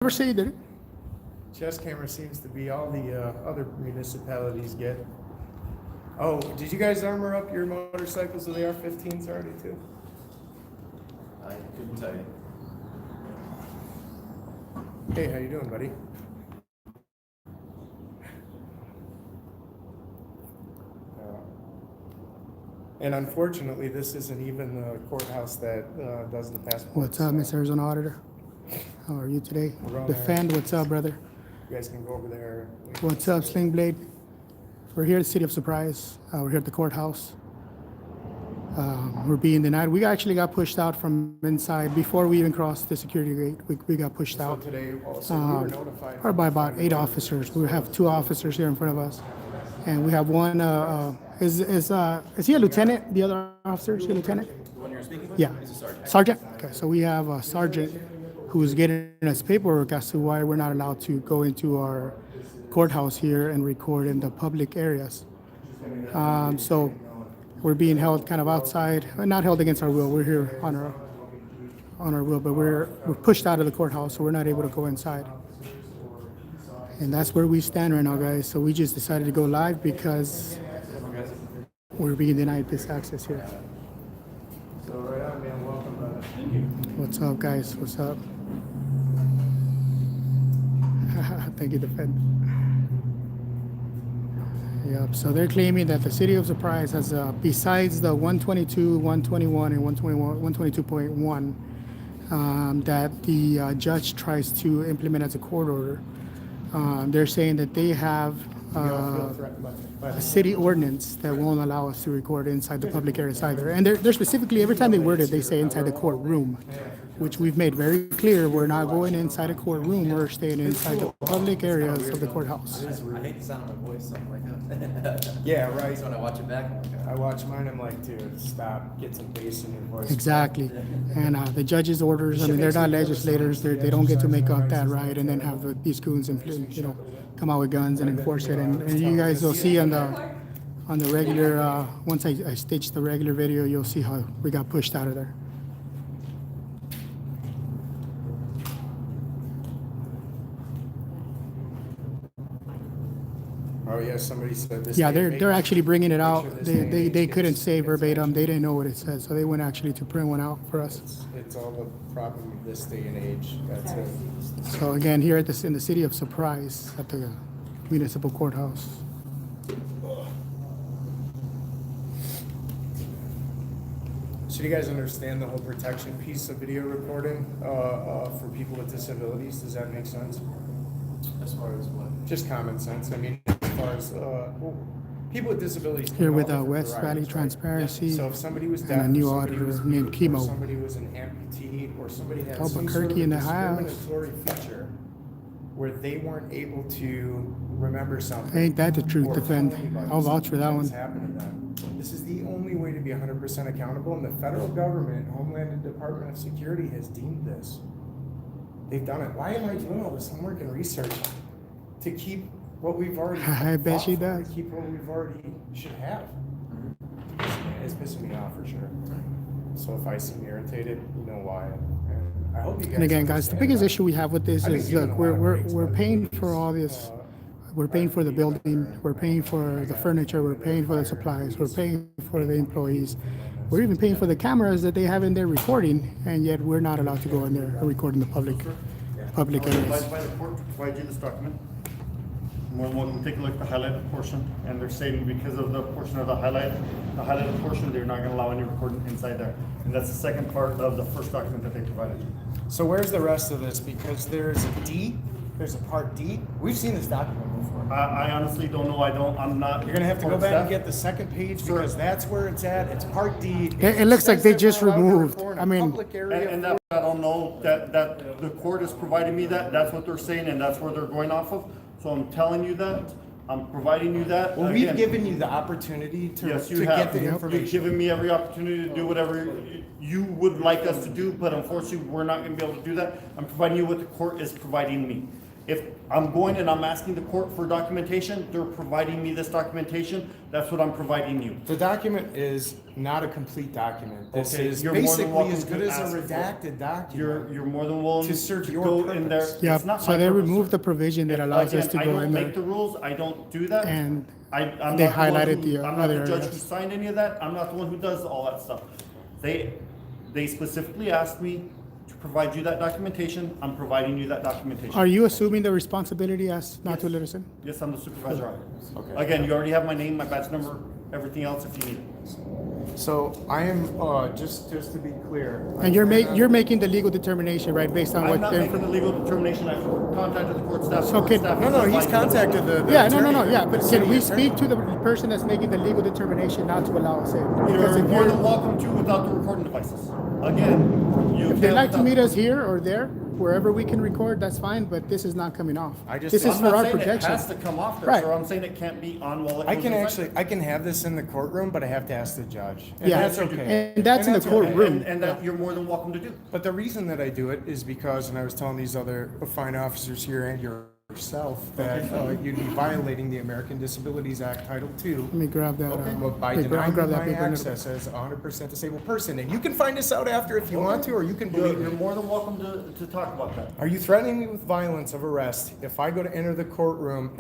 Never say you did it. Chest camera seems to be all the other municipalities get. Oh, did you guys armor up your motorcycles with AR-15s already too? I couldn't tell you. Hey, how you doing, buddy? And unfortunately, this isn't even the courthouse that does the passport. What's up, Miss Arizona Auditor? How are you today? We're on Defend, there. what's up, brother? You guys can go over there. What's up, Sling Blade? We're here at the City of Surprise. We're here at the courthouse. We're being denied. We actually got pushed out from inside before we even crossed the security gate. We got pushed So out today, also, we were notified. or by about 8 officers. We have 2 officers here in front of us, and we have one. Is he a lieutenant? The other officer is he a lieutenant? The one you're speaking with? Yeah. He's a sergeant. Sergeant? Okay, so we have a sergeant who's getting us paperwork as to why we're not allowed to go into our courthouse here and record in the public areas. So we're being held kind of outside, not held against our will. We're here on our will, but we're pushed out of the courthouse, so we're not able to go inside. And that's where we stand right now, guys. So we just decided to go live because we're being denied this access here. So right on, man. Welcome, brother. What's up, guys? What's up? Thank you, Defend. Yep, so they're claiming that the City of Surprise has, besides the 122, 121, and 122.1, that the judge tries to implement as a court order. They're saying that they have a city ordinance that won't allow us to record inside the public areas either. And they're specifically, every time they word it, they say inside the courtroom, which we've made very clear. We're not going inside a courtroom. We're staying inside the public areas of the courthouse. I hate the sound of my voice, so I'm like, Yeah, right. so when I watch it back, I'm like, I watch mine. I'm like, dude, stop. Get some bass in your voice. Exactly. And the judge's orders, I mean, they're not legislators. They don't get to make up that right and then have these goons, come out with guns and enforce it. And you guys will see on the regular, once I stitch the regular video, you'll see how we got pushed out of there. Oh yeah, somebody said this. Yeah, they're actually bringing it out. They couldn't say verbatim. They didn't know what it said, so they went actually to print one out for us. It's all the problem of this day and age. That's it. So again, here at in the City of Surprise at the municipal courthouse. So do you guys understand the whole protection piece of video recording for people with disabilities? Does that make sense? as far as what? Just common sense. I mean, as far as people with disabilities. Here with all different West Valley varieties, right? Transparency So if somebody was and deaf, a new or somebody auditor was named mute, or Chemo. somebody was an amputee, or somebody had some sort Albuquerque of in the house. discriminatory feature where they weren't able to remember something. Ain't that the truth, or Defend? tell anybody I'll vouch for that something one. happened to them. This is the only way to be 100% accountable, and the federal government, Homeland Department of Security, has deemed this. They've done it. Why am I doing all this homework and research to keep what we've already? I bet she fought for, does. To keep what we've already should have. It's pissing me off for sure. So if I seem irritated, you know why. And I hope you guys. And again, guys, the understand biggest that. issue we have with this I've been is, given look, a lot of we're breaks, paying but for all this. We're paying for the building, we're paying for the furniture, we're paying for the supplies, we're paying for the employees. We're even paying for the cameras that they have in there recording, and yet we're not allowed to go in there and record in the public areas. By the court to provide you this document. More than welcome to take a look at the highlighted portion, and they're saying because of the portion of the highlighted portion, they're not gonna allow any recording inside there. And that's the second part of the first document that they provided you. So where's the rest of this? Because there's a D, there's a part D. We've seen this document before. I honestly don't know, I'm not. You're gonna have to go court back and staff. get the second page because that's where it's at. It's part D. It looks like says they that just we're allowed to removed. record in I a mean- public area And that, I don't know, that the court is providing me that's what they're saying, and that's where they're going off of. So I'm telling you that, I'm providing you that. Well, we've Again, given you the opportunity to, Yes, to you get have. the You've information. given me every opportunity to do whatever you would like us to do, but unfortunately, we're not gonna be able to do that. I'm providing you what the court is providing me. If I'm going and I'm asking the court for documentation, they're providing me this documentation, that's what I'm providing you. The document is not a complete document. This Okay, is you're more than basically welcome as good to as a ask for it. redacted document. You're more than willing To serve to your go in there. purpose. Yeah, It's not so my they purpose, removed sir. the provision that allows us to Again, go I in don't make the there. rules, I don't do that. And I'm they not the one highlighted who- the I'm not other the judge who areas. signed any of that, I'm not the one who does all that stuff. They specifically asked me to provide you that documentation, I'm providing you that documentation. Are you assuming the responsibility as not to Yes. listen? Yes, I'm the supervisor. Okay. Again, you already have my name, my badge number, everything else if you need it. So I am, just to be clear. And you're making the legal determination, right, based on I'm what not they're. making the legal determination, I've contacted the court staff. So court can- staff No, no, has he's advised me. contacted the Yeah, no, attorney, yeah, the but city can we attorney. speak to the person that's making the legal determination not to allow us in? Because You're if more than you're, welcome to without the recording devices. Again, you if they'd can't like to without- meet us here or there, wherever we can record, that's fine, but this is not coming off. I just- This is I'm for I'm our not saying it protection. has to come off there, Right. sir. I'm saying it can't be on while it I goes can inside. actually, I can have this in the courtroom, but I have to ask the judge. And Yeah, that's okay. and that's in the okay. courtroom. And that you're more than welcome to do. But the reason that I do it is because, and I was telling these other fine officers here and yourself, that you'd be violating the American Disabilities Act Title II. Let me grab that. By I'll denying grab me that my paper. access as a 100% disabled person. And you can find this out after if you want to, or you can You're, believe you're me. more than welcome to talk about that. Are you threatening me with violence of arrest if I go to enter the courtroom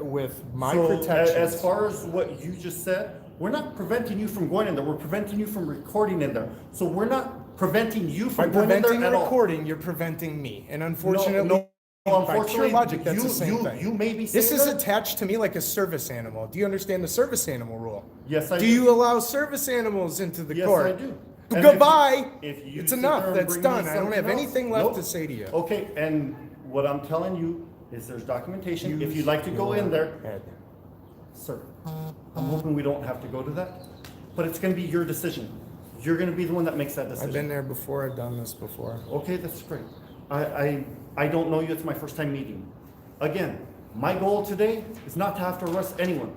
with my So, protection? as far as what you just said, we're not preventing you from going in there. We're preventing you from recording in there. So we're not preventing you By from going in preventing there the at all. recording, you're preventing me. And unfortunately, no, by pure unfortunately, logic, that's the same you- thing. you may be This saying is that. attached to me like a service animal. Do you understand the service animal rule? Yes, I Do do. you allow service animals into the Yes, court? I do. And Goodbye. if you It's sit enough. there and That's bring me done. I don't have something else- anything left Nope. to say to you. Okay, and what I'm telling you is there's documentation. If Use you'd like to go your in there, head. sir, I'm hoping we don't have to go to that, but it's gonna be your decision. You're gonna be the one that makes that decision. I've been there before. I've done this before. Okay, that's great. I don't know you, it's my first time meeting. Again, my goal today is not to have to arrest anyone.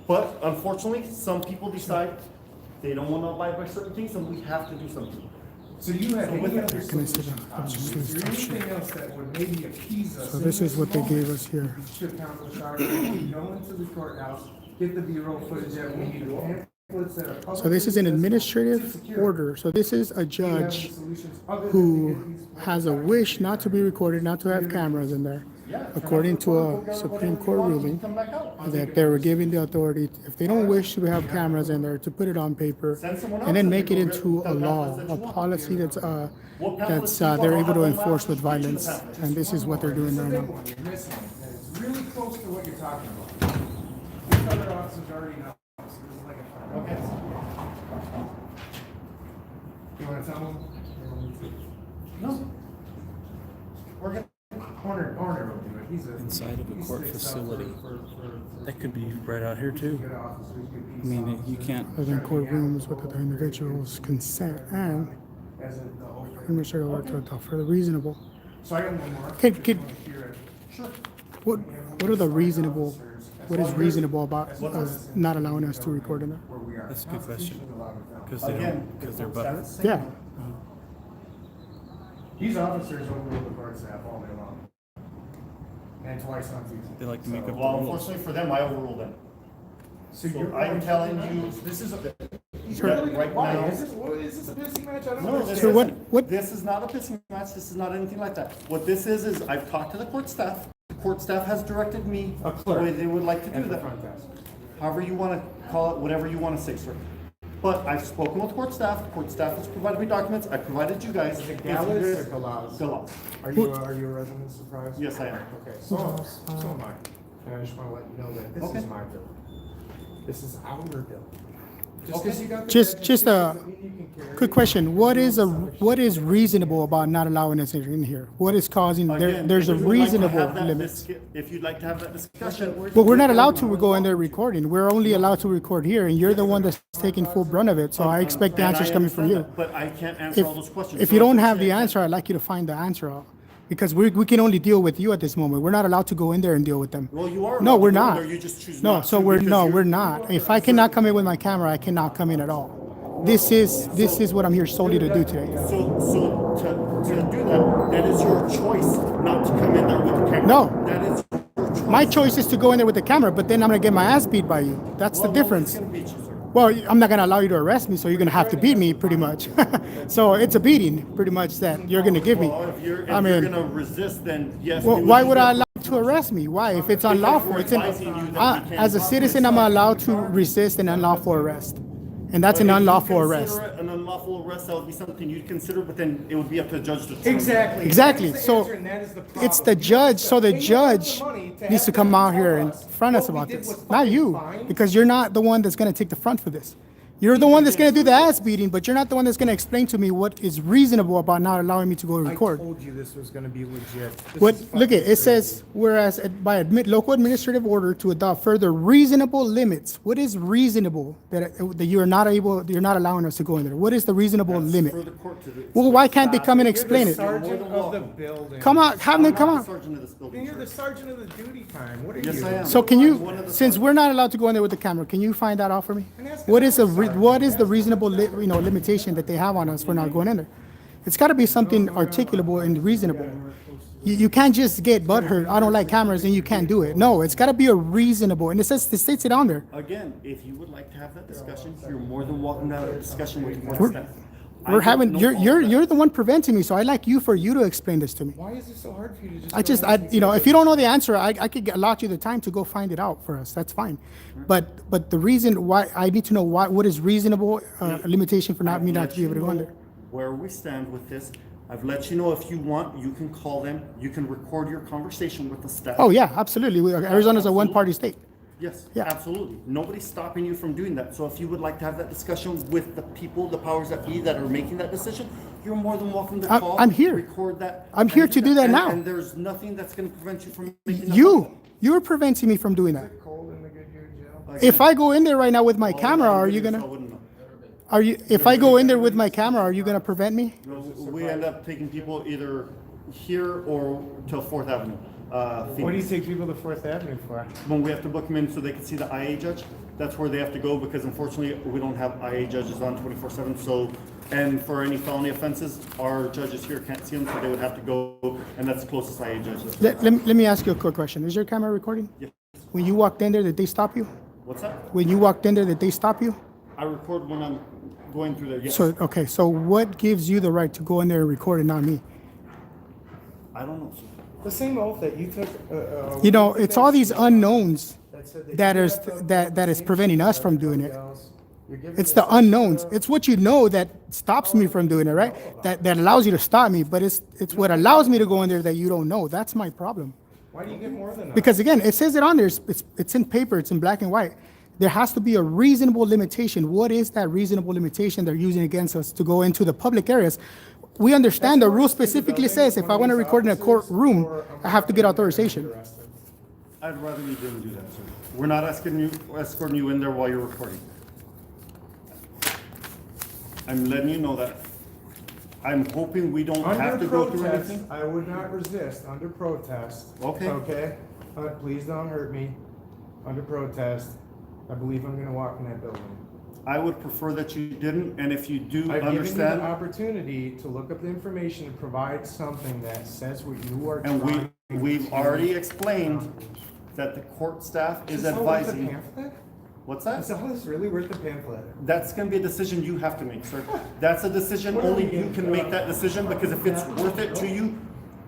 But unfortunately, some people decide they don't want to abide by certain things and we have to do something. So you have any other Can I sit down? I'm just gonna Is there stop anything sharing. else that would maybe appease us? So in this is what they moment? gave us here. Should counsel Shar, we go into the courthouse, get the bureau footage that we need, the pamphlets that are publicly So this is an accessible to administrative security. order. So this is a Do you have judge the solutions other than to who get these has a wish not to be recorded, not to have cameras in there, according to a Supreme Court ruling, Come back out. that they were given the authority, if they don't wish to have cameras in there, to put it on paper Send someone and then else make to it go into get a the law, pamphlets that a you want. policy that's What pamphlets do you they're want? able to I'll enforce have with them out. violence. And this is what they're doing It's a right big now. one, you're missing it, and it's really close to what you're talking about. These other officers already know, so this is like a. Okay. You wanna tell them? No. We're good. Horner will do it, he's a. Inside of a he court sticks up facility. for That could be right out here too. good officers, good I peace mean, you officers. can't, Within courtrooms with the individual's consent and As a, the whole. administrative order for the reasonable. So I got one more. Could- If could- you wanna hear it. Sure. What are the reasonable, what is reasonable about us not allowing us to record in there? Where we are. that's a good question. Because Again, because they're that's butthurt. the same. Yeah, These officers overrule the court staff all day long. And twice on Tuesday. They like to make up the Well, rules. unfortunately for them, I overruled them. So So you're I'm telling you, this is a. He's That really right why? now- Is this a pissing match? I don't no, this So understand. what- this is not a pissing match, this is not anything like that. What this is I've talked to the court staff. The court staff has directed me A the clerk. way they would like to do At the that. front desk. However you want to call it, whatever you want to say, sir. But I've spoken with court staff has provided me documents, I provided you guys. Is it If Gallus you or guys- Galas? Galas. Are you a resident of Surprise? Yes, I am. Okay, so am I. And I just wanna let you know that this Okay. is my bill. This is our bill. Just Okay. 'cause you got the Just badge a doesn't mean you can carry quick it. question, what is reasonable about not allowing us in here? What is causing, Again, there's a if you would like to reasonable have that limit. If you'd like to have that discussion. But we're not allowed to go in there recording, we're only allowed to record here, and you're the one that's taking full brunt of it, so I expect the And I answers coming from you. understand that, But I can't answer all those questions. If So you don't you're have the saying- answer, I'd like you to find the answer out. Because we can only deal with you at this moment. We're not allowed to go in there and deal with them. Well, you are. No, allowed we're to go in not. there, You just choose No, not so to we're, because no, you're- we're not. If I cannot come in with my camera, I cannot come in at all. This is what I'm here solely to do today. So to do that is your choice not to come in there with the camera. No. That is your choice. My choice is to go in there with the camera, but then I'm gonna get my ass beat by you. That's Well, the difference. nobody's gonna beat you, sir. Well, I'm not gonna allow you to arrest me, so you're gonna have to beat me, pretty much. So it's a beating, pretty much, that you're gonna give me. Well, if you're I mean, gonna resist, then yes. well, we why use would I that. allow you to arrest me? Why? If it's Because unlawful, we're it's in, advising you that we can't as a citizen, I'm allowed to resist an unlawful arrest, and that's an But if you unlawful consider arrest. it An unlawful arrest, that would be something you'd consider, but then it would be up to the judge to determine. Exactly. Exactly. That's the So answer, and that is the problem. it's the judge. So the They have judge the money to needs to have come them out here tell and us front us what we about did this, was not fucking you, fine. because you're not the one that's gonna take the front for this. You're the one that's gonna do the ass beating, but you're not the one that's gonna explain to me what is reasonable about not allowing me to go I record. told you this was gonna be legit. This What, is look at, fucking it says, crazy. whereas by local administrative order to adopt further reasonable limits. What is reasonable that you're not allowing us to go in there? What is the reasonable That's limit? for the court to do. Well, why can't they Stop. come and You're the explain it? sergeant You're more of the than welcome. building. Come on, have I'm them not come the on. sergeant of this building, Then you're sir. the sergeant of the duty time. What are Yes, you? I am. So can One you, of the since sergeants. we're not allowed to go in there with the camera, can you find that out for me? And ask What is another sergeant. what is the Ask reasonable limitation that they have on us for not going in there? It's got to be something articulable and reasonable. You can't just get butthurt. I don't like cameras, and you can't do it. No, it's got to be a reasonable, and it states it on there. Again, if you would like to have that discussion, you're more than welcome to have a discussion with the court We're- staff. I We're have having no you're fault you're with that. you're the one preventing me, so I'd like you to explain this to me. Why is it so hard for you to just? I just, if you don't know the answer, I could allot you the time to go find it out for us. That's fine. But the reason why, I need to know what is reasonable limitation for I've me not let to be able to you go in know there. Where we stand with this. I've let you know if you want, you can call them, you can record your conversation with the staff. Oh, yeah, absolutely. Arizona's a one-party state. Yes, Yeah. absolutely. Nobody's stopping you from doing that. So if you would like to have that discussion with the people, the powers that be that are making that decision, you're more than welcome to I'm- call. I'm here. Record that. I'm here and to do that and- now. And there's nothing that's gonna prevent you from making that You're preventing me from doing that. Cold in the Goodyear jail. call. If I go in there right now with my Again, camera, all are that you is, I gonna, wouldn't know. if I go in there with my camera, are you gonna prevent me? We end up taking people either here or to Fourth Avenue. What do you Phoenix. take people to Fourth Avenue for? When we have to book them in so they can see the IA judge, that's where they have to go because unfortunately, we don't have IA judges on 24/7. So, and for any felony offenses, our judges here can't see them, so they would have to go, and that's the closest IA judge. Let me ask you a quick question. Is your camera recording? Yeah. When you walked in there, did they stop you? What's that? When you walked in there, did they stop you? I record when I'm going through there, yes. So, okay, so what gives you the right to go in there and record and not me? I don't know. The same oath that you took. You know, it's all these unknowns said that you is have to that is same preventing shit us as from doing it. everybody else. You're giving It's us the such a- unknowns. It's what you know that stops me from doing it, right? That allows you to stop me, but it's what allows me to go in there that you don't know. That's my problem. Why do you get more than that? Because again, it says it on there. It's in paper. It's in black and white. There has to be a reasonable limitation. What is that reasonable limitation they're using against us to go into the public areas? We understand the rule specifically says if I want to record in a courtroom, I have to get authorization. I'd rather you didn't do that, sir. We're not escorting you in there while you're recording. I'm letting you know that. I'm hoping we don't have Under to go through protest, anything. I would not resist, under protest. Okay. Okay? Please don't hurt me. Under protest, I believe I'm gonna walk in that building. I would prefer that you didn't, and if you do I've given you the understand, opportunity to look up the information and provide something that says what you are and trying. we've to already explained that the court staff is this all worth the advising. pamphlet? What's Is that? all this really worth the pamphlet? That's gonna be a decision you have to make, sir. That's a decision, only you can make that decision, because if it's worth it to you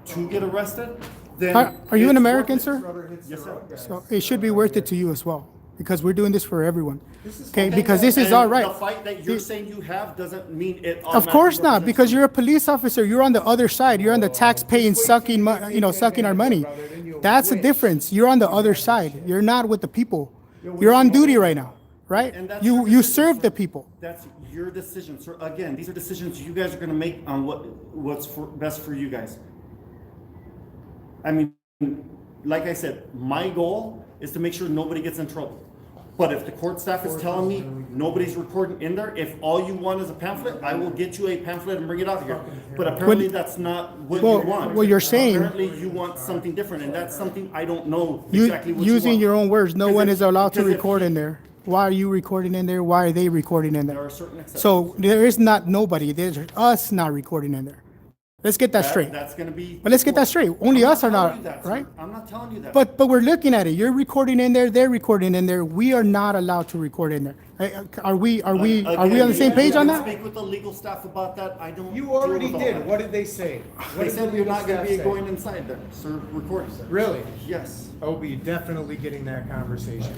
to get arrested, then. Are you an it's American, worth it. sir? Rubber hits the Yes, sir. road, guys. So it should be worth it to you as well, because we're doing this for everyone. This is Okay, fine. because this is And all right. The fight that you're saying you have doesn't mean it. Of course automatically not, represents because you. you're a police officer. You're on the other side. You're on the tax-paying, sucking our money. That's the difference. You're on the other side. You're not with the people. You're on duty right now, right? And that's your You decision, serve sir. the people. That's your decision, sir. Again, these are decisions you guys are gonna make on what's best for you guys. I mean, like I said, my goal is to make sure nobody gets in trouble. But if the court staff is telling me nobody's recording in there, if all you want is a pamphlet, I will get you a pamphlet and bring it out here. But apparently that's not what you Well, want. well, you're saying- Apparently you want something different, and that's something I don't know You, exactly what you want. using your own words, no Because one if- is allowed to because if- record in there. Why are you recording in there? Why are they recording in There there? are certain exceptions. So there is not nobody. There's us not recording in there. Let's get that straight. That's gonna be. But let's get that straight. Only us are not, right? I'm not telling you that. But we're looking at it. You're recording in there. They're recording in there. We are not allowed to record in there. Are we on the same page on that? Speak with the legal staff about that. I don't. You deal already with all did. that. What did they say? What They did said the you're legal not gonna staff be say? going inside there, sir, recording. Really? Yes. I'll be definitely getting that conversation.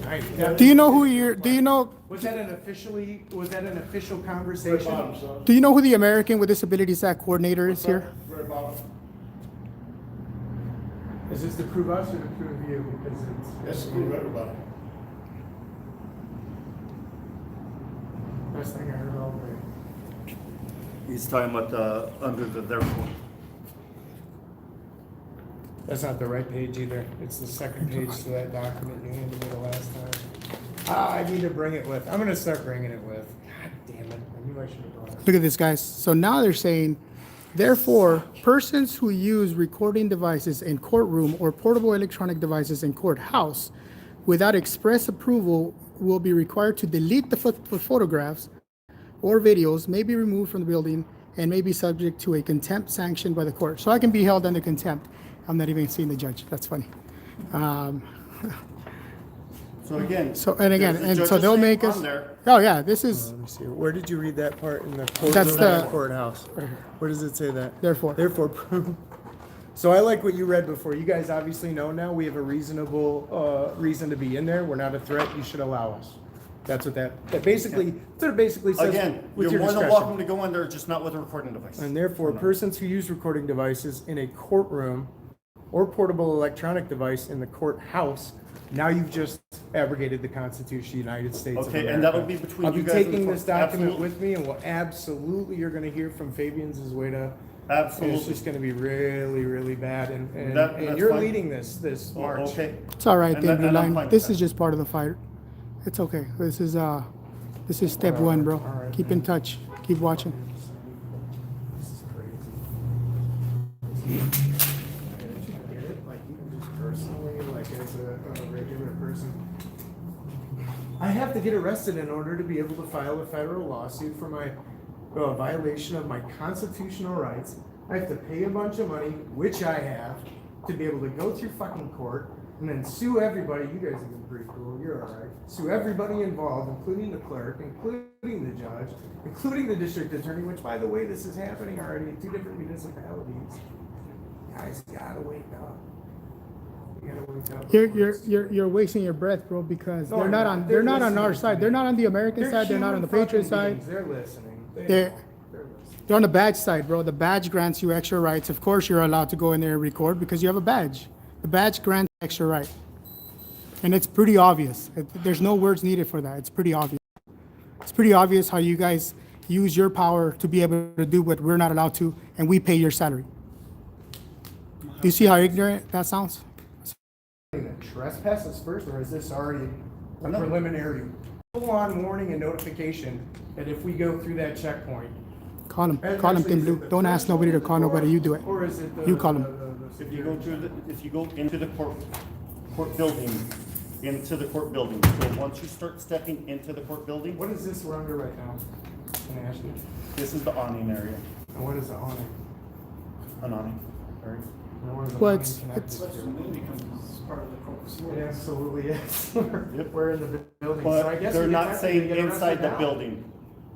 Do you know who you're? Do you know? Was that an official conversation? Do you know who the American with Disabilities Act coordinator is here? Is this to prove us or to prove you? Because That's good, everybody. best thing I heard all day. He's talking about under the therefore. That's not the right page either. It's the second page to that document you handed me the last time. I need to bring it with. I'm gonna start bringing it with. God damn it! I knew I should have brought it. Look at this, guys. So now they're saying, therefore, persons who use recording devices in courtroom or portable electronic devices in courthouse without express approval will be required to delete the photographs or videos, may be removed from the building, and may be subject to a contempt sanctioned by the court. So I can be held under contempt. I'm not even seeing the judge. That's funny. So again. So they'll make us. Oh yeah, this is. Let me see. Where did you read that part in the That's the- courthouse? Where does it say that? Therefore. So I like what you read before. You guys obviously know now we have a reasonable reason to be in there. We're not a threat. You should allow us. That's what that basically. That's what it basically says. Again, with you're your more than discretion. welcome to go in there, just not with a recording device. And therefore, persons who use recording devices in a courtroom or portable electronic device in the courthouse, now you've just abrogated the Constitution of the United States of Okay, America. and that'll be between I'll be you guys and the taking court. this document Absolutely. with me, and we'll absolutely, you're gonna hear from Fabian's way to. Absolutely. It's just gonna be really, really bad, and That's you're fine. leading this Oh, march. okay. It's all right, And that- David and I'm Line. fine with This that. is just part of the fight. It's okay. This is step one, bro. All right, Keep man. in touch. Keep watching. This is crazy. Get it? Like even just personally, like as a regular person. I have to get arrested in order to be able to file a federal lawsuit for my violation of my constitutional rights. I have to pay a bunch of money, which I have, to be able to go through fucking court and then sue everybody. You guys have been pretty cool. You're all right. Sue everybody involved, including the clerk, including the judge, including the district attorney, which, by the way, this is happening already in 2 different municipalities. Guys, you gotta wake up. You gotta wake up. You're wasting your breath, bro, because No, they're I'm not not. on They're our listening side. to They're me. not on the American side. They're not on the human Patriot fucking side. beings. They're listening. They're listening. they're on the badge side, bro. The badge grants you extra rights. Of course, you're allowed to go in there and record because you have a badge. The badge grants extra right, and it's pretty obvious. There's no words needed for that. It's pretty obvious. It's pretty obvious how you guys use your power to be able to do what we're not allowed to, and we pay your salary. Do you see how ignorant that sounds? Trespasses first, or is this already a No. preliminary full-on warning and notification that if we go through that checkpoint? Call him. And Call him, actually, Tim is Blue. it the Don't ask nobody to call nobody. You do it. Or is it the? You call him. If you go through if you go into the court building, so once you start stepping into the court building, What is this we're under right now? Can I ask you? this is the awning area. And what is the awning? An awning, sorry. And what is the Well, awning it's- connected it's- to? It absolutely is. Yep. We're in the building, so I But guess. they're we not have to saying get arrested inside the now. building.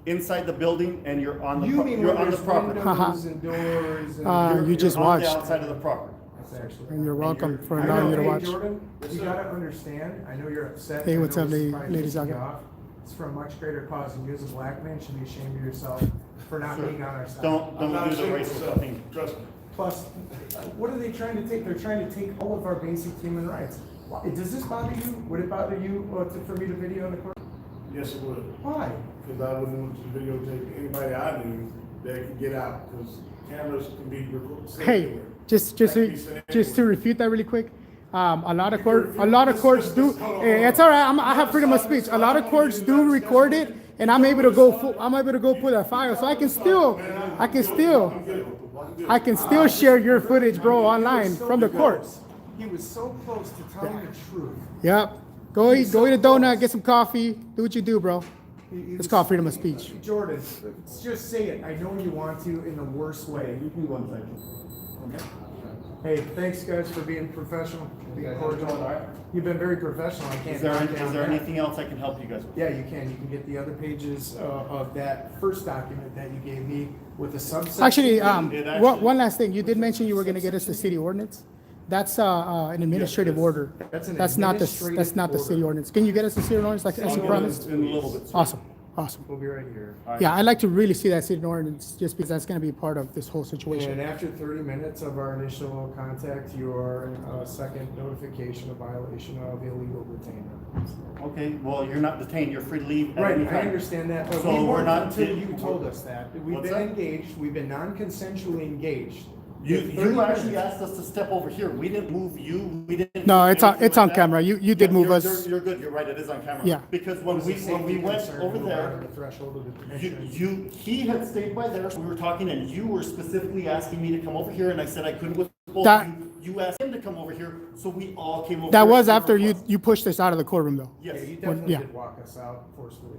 Inside the building, and you're on the You mean you're where on the there's property. windows and doors and. You just on watched. the outside of the property. That's actually. And you're welcome for I allowing know, you to hey, watch. Jordan, you gotta understand, I know you're upset. Hey, I what's know up, this is probably ladies pissing out you there? off. It's for a much greater cause, and you as a black man should be ashamed of yourself for not being on our side. Don't I'm not do the ashamed of racist myself. thing. Trust me. Plus, what are they trying to take? They're trying to take all of our basic human rights. Does this bother you? Would it bother you for me to video in the court? Yes, it would. Why? Because I wouldn't want to videotape anybody I knew that could get out, because cameras can be recorded. Hey, just to refute that really quick. A lot of courts do. Hey, it's all right. I have freedom of speech. A lot of courts do record it, and I'm able to go pull that file, so I can still share your footage, bro, online from the courts. He was so close to telling the truth. Yep. Go eat a donut, get some coffee, do what you do, bro. It's called freedom of speech. Jordan, just say it. I know you want to in the worst way. You can go inside. Okay. Hey, thanks guys for being professional. Being cordial. You've been very professional. I can't. Is there knock down that. anything else I can help you guys with? Yeah, you can. You can get the other pages of that first document that you gave me with the subsection. Actually, actually- one last thing. You did mention you were going to get us the city ordinance. That's an administrative order. That's an That's not the administrative city order. ordinance. Can you get us the city ordinance like as I'll you get promised? it in a little bit. sir. Awesome. Awesome. We'll be right here. All right. Yeah, I'd like to really see that city ordinance just because that's going to be part of this whole And situation. after 30 minutes of our initial contact, your second notification of violation of illegal detainment. Okay, well, you're not detained, you're free to leave at Right, any I time. understand that, but So we we're weren't not- until you told us that. We've What's been that? engaged, we've been non-consensually engaged. You 30 actually minutes. asked us to step over here. We didn't move you. We didn't. No, do it's on anything like that. camera. You did Yeah, move you're- us. You're good. You're right. It is on camera. Yeah. Because It when was a we safety went concern over to move out there, of the threshold of the commission. he had stayed by there. So we were talking, and you were specifically asking me to come over here, and I said I couldn't with both That- of you. You asked him to come over here, so we all came over. That here was at after your request. you pushed us out of the courtroom, though. Yeah, Yes. you definitely yeah. did walk us out forcefully.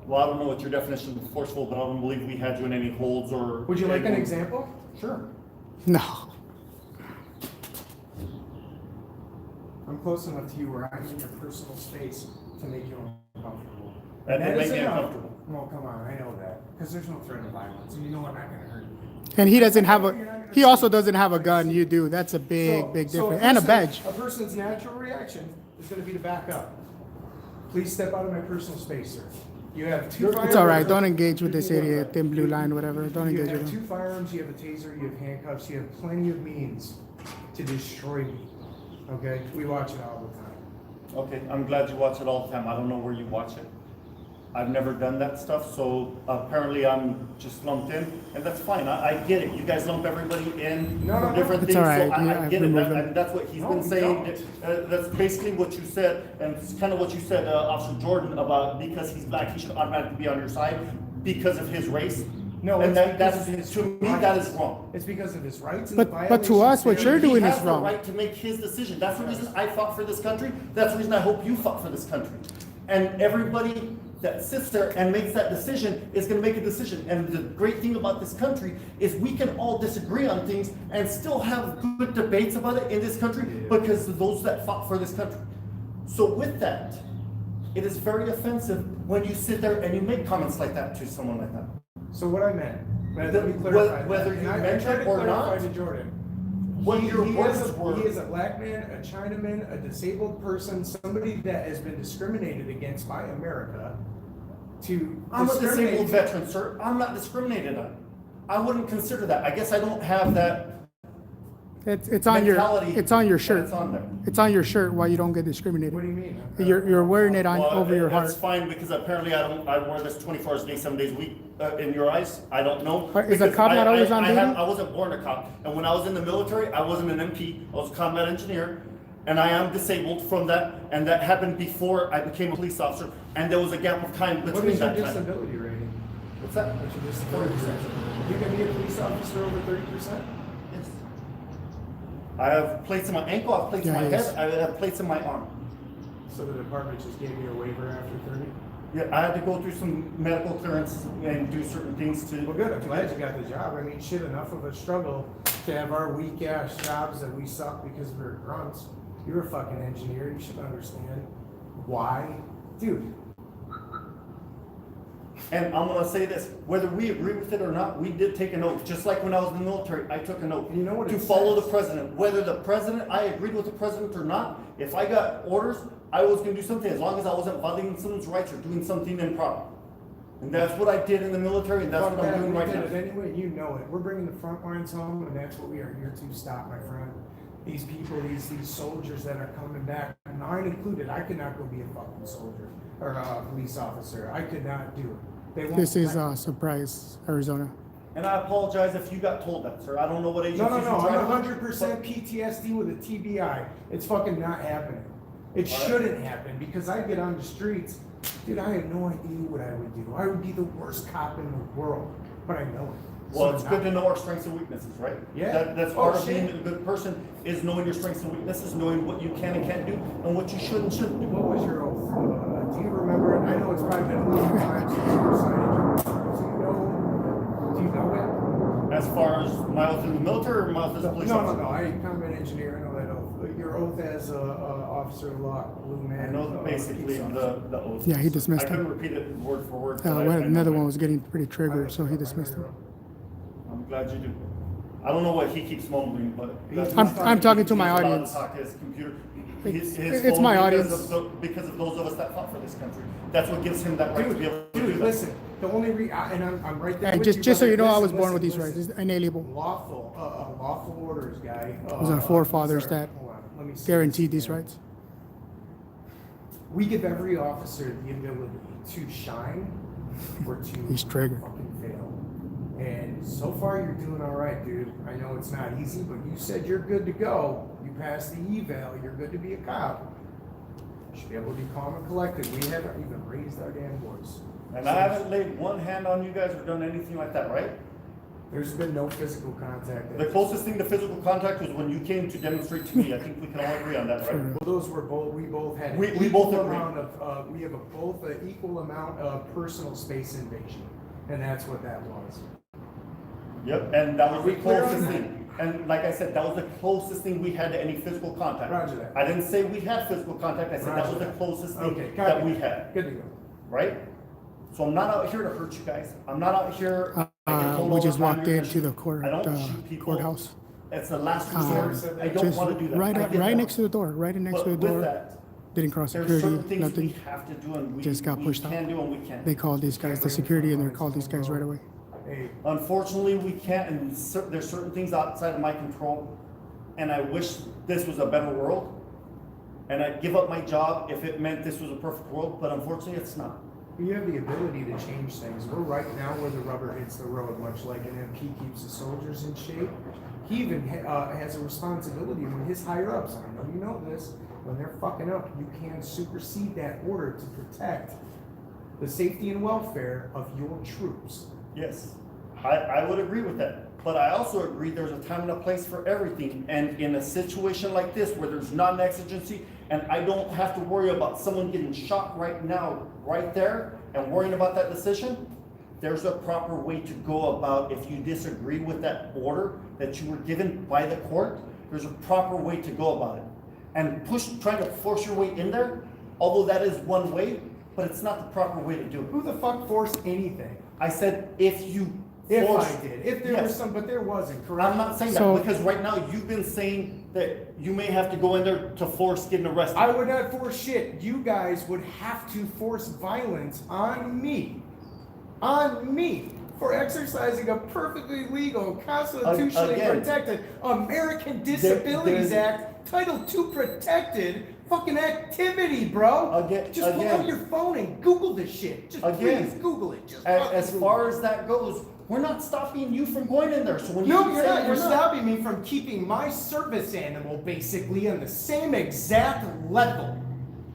Well, I don't know what your definition of forceful, but I don't believe we had you in any holds or. Would you like an example? Sure. No. I'm close enough to you where I'm in your personal space to make you uncomfortable. That And made is me enough. uncomfortable. Well, come on, I know that, because there's no threat of violence, and you know I'm not gonna hurt you. And he doesn't have a. He also doesn't have a gun. You do. That's a big, big difference. And a badge. A person's natural reaction is gonna be to back up. Please step out of my personal space, sir. You have two firearms. It's all right. Don't engage with this idiot, thin blue line, whatever. Don't engage You with have him. two firearms, you have a taser, you have handcuffs, you have plenty of means to destroy me. Okay? We watch it all the time. Okay, I'm glad you watch it all the time. I don't know where you watch it. I've never done that stuff, so apparently I'm just lumped in, and that's fine. I get it. You guys lump everybody in No, for no, no. different It's things, all so right. I Yeah, get it. remove them. And that's what he's No, been we saying. don't. That's basically what you said, and it's kind of what you said, Officer Jordan, about because he's black, he should automatically be on your side because of his race. No, and it's that's because of his to me rights. that is wrong. It's because of his rights and But- the but to us, what violations you're there- doing he is has wrong. the right to make his decision. That's the reason I fought for this country. That's the reason I hope you fought for this country. And everybody that sits there and makes that decision is going to make a decision. And the great thing about this country is we can all disagree on things and still have good debates about it in this country because of those that fought for this country. So with that, it is very offensive when you sit there and you make comments like that to someone like that. So what I meant, let me Whether- clarify that. whether And you I meant tried it to or clarify not, to Jordan. what your words is were. He is a black man, a Chinaman, a disabled person, somebody that has been discriminated against by America to I'm a discriminate- disabled veteran, sir. I'm not discriminated on. I wouldn't consider that. I guess I don't have that It's on your. mentality. It's on your that shirt. It's on there. It's on your shirt. Why you don't get discriminated? What do you mean? You're wearing it on Well, over your heart. That's fine because apparently I wear this 24 hours a day, 7 days a week. In your eyes, I don't know. Is a Because cop not always on duty? I wasn't born a cop, and when I was in the military, I wasn't an MP. I was a combat engineer, and I am disabled from that. And that happened before I became a police officer, and there was a gap of time What between is your that time. disability rating? What's that? What's your disability rating? You can be a police officer over 30%? Yes. I have plates in my ankle, I have plates in Yeah, my yes. head, I have plates in my arm. So the department just gave you a waiver after 30? Yeah, I had to go through some medical clearance and do certain things to. Well, good, I'm glad you got the job. I mean, shit, enough of a struggle to have our weak ass jobs that we suck because we're grunts. You're a fucking engineer, you should understand why. Dude, And I'm gonna say this, whether we agree with it or not, we did take an oath, just like when I was in the military, I took an oath. You know what to it follow says? the president, whether the president, I agreed with the president or not, if I got orders, I was gonna do something as long as I wasn't violating someone's rights or doing something improper. And that's what I did in the military, and that's fuck what I'm that, doing we right did now. it anyway, you know it. We're bringing the front lines home, and that's what we are here to stop, my friend. These people, these soldiers that are coming back, mine included, I could not go be a fucking soldier or a police officer. I could not do it. They won't This is let me. Surprise, Arizona. And I apologize if you got told that, sir, I don't know what agencies No, you I'm tried to- 100% PTSD with a TBI. It's fucking not happening. It All right. shouldn't happen because I get on the streets, dude. I have no idea what I would do. I would be the worst cop in the world, but I know it. Well, So it's now- good to know our strengths and weaknesses, right? Yeah. That's Oh, part of shit. being a good person, is knowing your strengths and weaknesses, knowing what you can and can't do, and what you should and shouldn't do. What was your oath? Do you remember it? I know it's probably been a long time since you were signed. Do you know it? As far as my oath in the military or my oath as a police No, officer? I'm an engineer. I know that oath. Your oath as a officer of law, blue man. I know basically peace officer. the oath. Yeah, he dismissed I couldn't him. repeat it word for word. but I Another know one it. was getting pretty triggered, so he dismissed him. I'm glad you do. I don't know what he keeps mumbling, but. that's- I'm talking to my he's allowed audience. talk to his computer. It's my phone audience. because of those of us that fought for this country. That's what gives him that right to be able to do Dude, that. listen. The only and I'm right there. And with just so brother. you know, I Listen, was born with listen, these rights. listen. It's inalienable. Lawful orders guy. Those are forefathers that hold on, let me see guaranteed this these again. rights. We give every officer the ability to shine or to He's triggered. fucking fail. And so far you're doing all right, dude. I know it's not easy, but you said you're good to go. You passed the eval. You're good to be a cop. You should be able to be calm and collected. We haven't even raised our damn voice. And I haven't laid one hand on you guys or done anything like that, right? There's been no physical contact. The closest thing to physical contact was when you came to demonstrate to me. I think we can all agree on that, right? Well, those were both. We both had. We an both equal agree. amount of. We have both an equal amount of personal space invasion, and that's what that was. Yep, and that was Are we the clear on closest that? thing. And like I said, that was the closest thing we had to any physical contact. Roger that. I didn't say we had physical contact, I said that Roger was the that. closest Okay, thing copy. that we had, Good to go. right? So I'm not out here to hurt you guys. I'm not out here. I get told We all just the time, walked you're into gonna the court, shoot. I don't shoot people. courthouse. It's the last resort. I don't Just want to do that. I get right that. next to the door, right next But to the with door. that, Didn't cross there's security, certain things we nothing. have to do and we Just got pushed out. can do and we can't. They called these guys, the security, and they called these guys right away. Hey, Unfortunately, we can't, and there's certain things outside of my control, and I wish this was a better world. And I'd give up my job if it meant this was a perfect world, but unfortunately, it's not. you have the ability to change things. We're right now where the rubber hits the road, much like an MP keeps the soldiers in shape. He even has a responsibility when his higher ups, I know you know this, when they're fucking up, you can supersede that order to protect the safety and welfare of your troops. Yes, I would agree with that. But I also agree there's a time and a place for everything. And in a situation like this where there's not an exigency and I don't have to worry about someone getting shot right now, right there, and worrying about that decision, there's a proper way to go about if you disagree with that order that you were given by the court, there's a proper way to go about it. And trying to force your way in there, although that is one way, but it's not the proper way to do it. Who the fuck forced anything? I said, if you If force. I did, if there Yes. was some, but there wasn't, correct? I'm not saying So- that, because right now you've been saying that you may have to go in there to force getting arrested. I would not force shit. You guys would have to force violence on me, for exercising a perfectly legal, constitutionally Again, protected American Disabilities there's- Act, Title II protected fucking activity, bro. Just pull again. out your phone and Google this shit. Just Again. please Google it. Just As fucking Google far it. as that goes, we're not stopping you from going in there, so when you No, keep you're saying not. You're we're not- stopping me from keeping my service animal basically on the same exact level.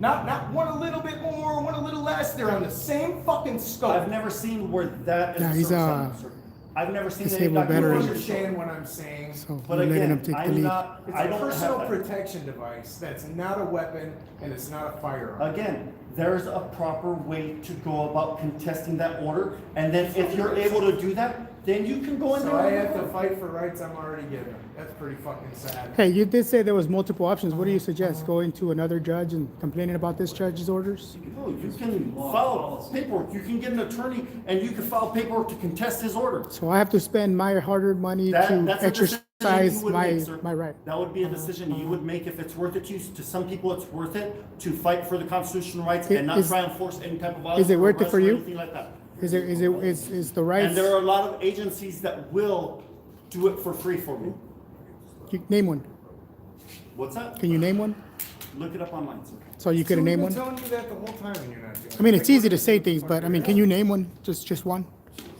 Not one a little bit more, one a little less. They're on the same fucking scope. I've never seen where that is Yeah, a he's service a animal, sir. I've never seen any disabled documentation. You veteran. understand what I'm saying? So But we're letting again, them take the I'm lead. not, It's I a don't personal have that. protection device that's not a weapon and it's not a firearm. Again, there's a proper way to go about contesting that order, and then if you're able to do that, then you can go in there. So I and have do to it. fight for rights I'm already given. That's pretty fucking sad. Hey, you did say there was multiple options. What do you suggest? Going to another judge and complaining about this judge's orders? Oh, you can file paperwork, you can get an attorney, and you can file paperwork to contest his order. So I have to spend my hard-earned money That- to that's a decision exercise you would my make, sir. my right. That would be a decision you would make if it's worth it to you. To some people, it's worth it to fight for the constitutional rights and not Is- try and force any type of violence. is it or worth it arrest for or you? Anything like that. Is the rights? And there are a lot of agencies that will do it for free for me. Name one. What's that? Can you name one? Look it up online, sir. So you couldn't name one? I've been telling you that the whole time and you're not doing it. I mean, it's easy to say things, but I mean, can you name one? Just one?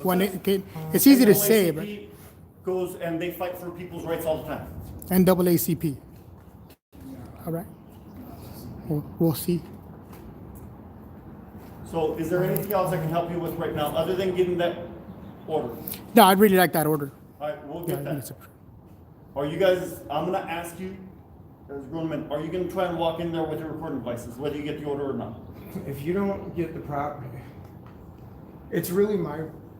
One. It's easy to say, but NAACP goes and they fight for people's rights all the time. NAACP. All right. We'll see. So is there anything else I can help you with right now, other than getting that order? No, I'd really like that order. All right, we'll Yeah, I get think it's that. a- Are you guys, I'm gonna ask you, as grown men, are you gonna try and walk in there with your recording devices, whether you get the order or not? If you don't get the it's really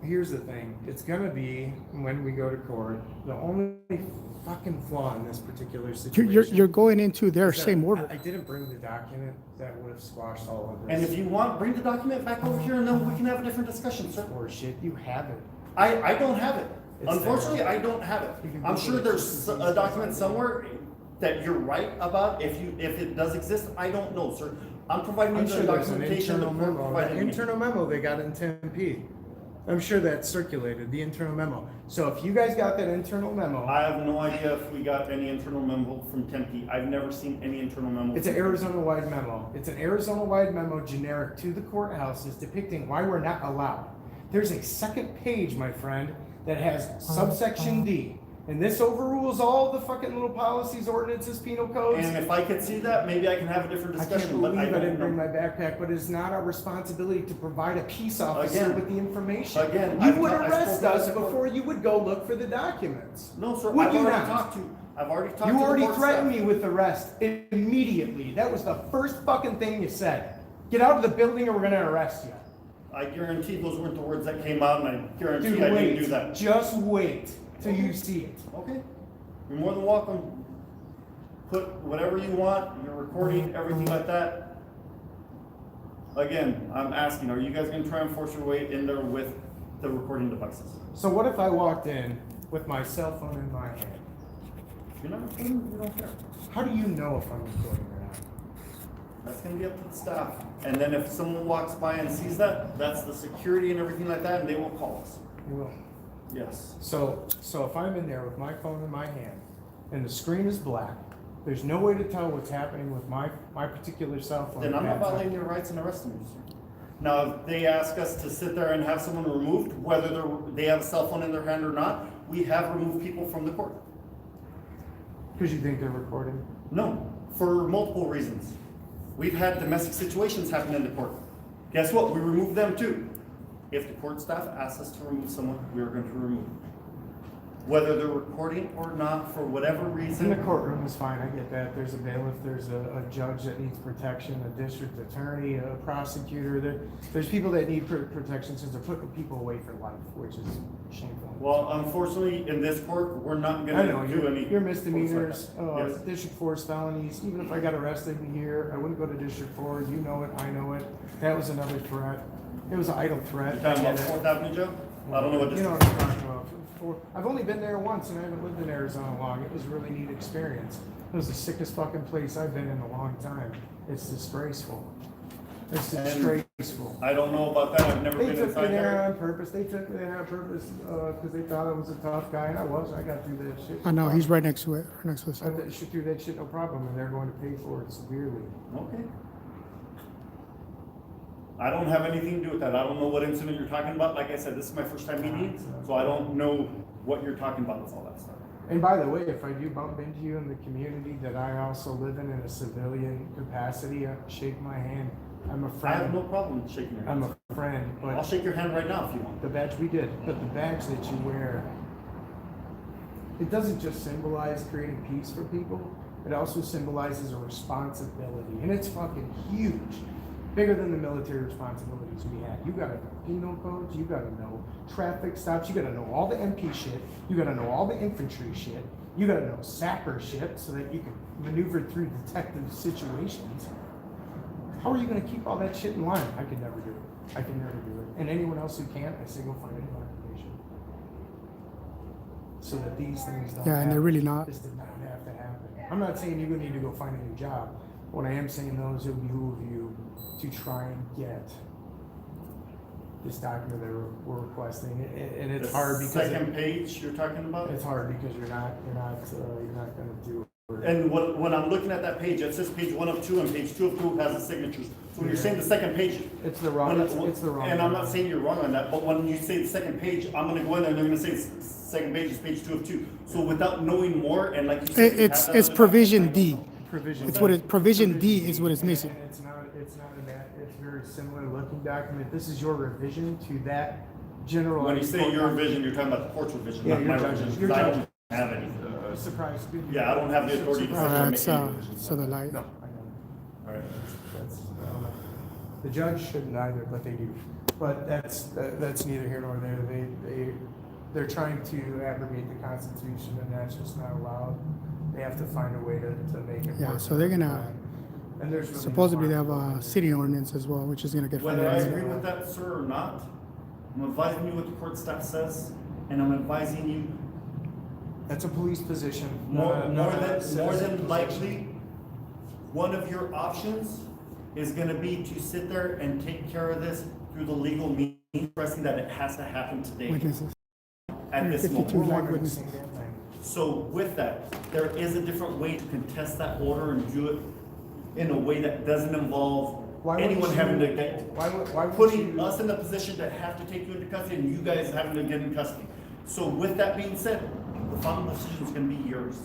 here's the thing, it's gonna be, when we go to court, the only fucking flaw in this particular You're, situation. you're going into their is that same order. I didn't bring the document that would have squashed all of And this. if you want, bring the document back over here and then we can have a different discussion, sir. Or shit, you have it. I don't have it. It's Unfortunately, there. I don't have it. You can I'm Google sure it. there's a document somewhere that you're right about. If it does exist, I don't know, sir. I'm providing you I'm the sure there's an documentation. internal that we're memo, that providing you. internal memo they got in 10P. I'm sure that's circulated, the internal memo. So if you guys got that internal memo, I have no idea if we got any internal memo from Tempe. I've never seen any internal memo. it's an Arizona-wide memo. It's an Arizona-wide memo generic to the courthouses depicting why we're not allowed. There's a second page, my friend, that has subsection D. And this overrules all the fucking little policies, ordinances, penal codes. And if I could see that, maybe I can have a different I can't discussion, but believe I I didn't don't bring my know. backpack, but it's not our responsibility to provide a peace officer Again. with the information. Again, You I've would ta- I've arrest spoken us with the court. before you would go look for the documents. No, sir, Would I've you already not? talked to, I've already talked to You the already court threatened staff. me with arrest immediately. That was the first fucking thing you said. Get out of the building or we're gonna arrest you. I guarantee those weren't the words that came out, and I guarantee Dude, I didn't wait. do that. Just wait till you see it. Okay, you're more than welcome. Put whatever you want, your recording, everything like that. Again, I'm asking, are you guys gonna try and force your way in there with the recording devices? So what if I walked in with my cell phone in my hand? If you're not recording, you don't care. How do you know if I'm recording or not? That's gonna be up to the staff. And then if someone walks by and sees that, that's the security and everything like that, and they will call us. You will. Yes. So if I'm in there with my phone in my hand and the screen is black, there's no way to tell what's happening with my particular cell phone. Then I'm at not that time. violating your rights and arresting you, sir. Now, if they ask us to sit there and have someone removed, whether they have a cell phone in their hand or not, we have removed people from the court. Because you think they're recording? No, for multiple reasons. We've had domestic situations happen in the court. Guess what? We removed them too. If the court staff asks us to remove someone, we are going to remove them. Whether they're recording or not, for whatever In reason. the courtroom is fine, I get that. There's a bailiff, there's a judge that needs protection, a district attorney, a prosecutor. There's people that need protection since they're putting people away for life, which is shameful. Well, unfortunately, in this court, we're not I going know, to do any. your misdemeanors, Yes. District 4's felonies, even if I got arrested in here, I wouldn't go to District 4, you know it, I know it. That was another threat. It was an idle threat. You're talking I about get it. Fourth Avenue jail? I don't know what You know district. what I'm talking about. I've only been there once and I haven't lived in Arizona long. It was a really neat experience. It was the sickest fucking place I've been in a long time. It's disgraceful. It's And disgraceful. I don't know about that. I've never They been took me inside there there. on purpose. They took me there on purpose because they thought I was a tough guy, and I was. I got through that shit. I know, he's right next to it, right next to us. I got through that shit no problem, and they're going to pay for it severely. Okay. I don't have anything to do with that. I don't know what incident you're talking about. Like I said, this is my first time meeting you, so I don't know what you're talking about with all that stuff. And by the way, if I do bump into you in the community that I also live in a civilian capacity, shake my hand. I'm a I friend. have no problem shaking your I'm hand. a friend, I'll but shake your hand right now if you want. the badge we did, but the badge that you wear, it doesn't just symbolize creating peace for people, it also symbolizes a responsibility, and it's fucking huge. Bigger than the military responsibilities we had. You gotta know penal codes, you gotta know traffic stops, you gotta know all the MP shit, you gotta know all the infantry shit, you gotta know sapper shit so that you can maneuver through detective situations. How are you gonna keep all that shit in line? I could never do it. I can never do it. And anyone else who can't, I say go find any occupation. So that these things don't Yeah, and they're happen. really not. This did not have to happen. I'm not saying you need to go find a new job. What I am saying though is it would behoove you to try and get this document that we're requesting. And it's The hard because second page you're talking about? it's hard because you're not gonna do it. And when I'm looking at that page, it says page 1 of 2, and page 2 of 2 has the signatures. So when you're saying the second page. It's the wrong, when- it's the wrong. And I'm not one. saying you're wrong on that, but when you say the second page, I'm gonna go in there and they're gonna say second page is page 2 of 2. So without knowing more, and like you said. you It's have that other provision document, D. Provision. It's what it, provision D is what is missing. And it's not a bad, it's very similar looking document. This is your revision to that general. When you say your vision, you're talking about the court's revision, Yeah, not your my judges. revision, Your 'cause I don't judges. have any. Surprise. Yeah, I don't have the authority to sit there and make any revisions. So the light. No, I know. All right. I don't know. The judge shouldn't either, but they do. But that's neither here nor there. They're trying to abrogate the Constitution, and that's just not allowed. They have to find a way to make it Yeah, work. so they're gonna, And there's really no supposedly they harm. have a city ordinance as well, which is gonna get Whether I finalized. agree with that, sir, or not, I'm advising you what the court staff says, and I'm advising you That's a police position. more not a than citizen likely, position. one of your options is gonna be to sit there and take care of this through the legal means, expressing that it has to happen today, Witnesses. at this 52 moment. We're live wondering the same witnesses. damn thing. So with that, there is a different way to contest that order and do it in a way that doesn't involve Why wouldn't anyone you- having to get, why would putting you- us in the position to have to take you into custody and you guys having to get in custody. So with that being said, the final decision is gonna be yours.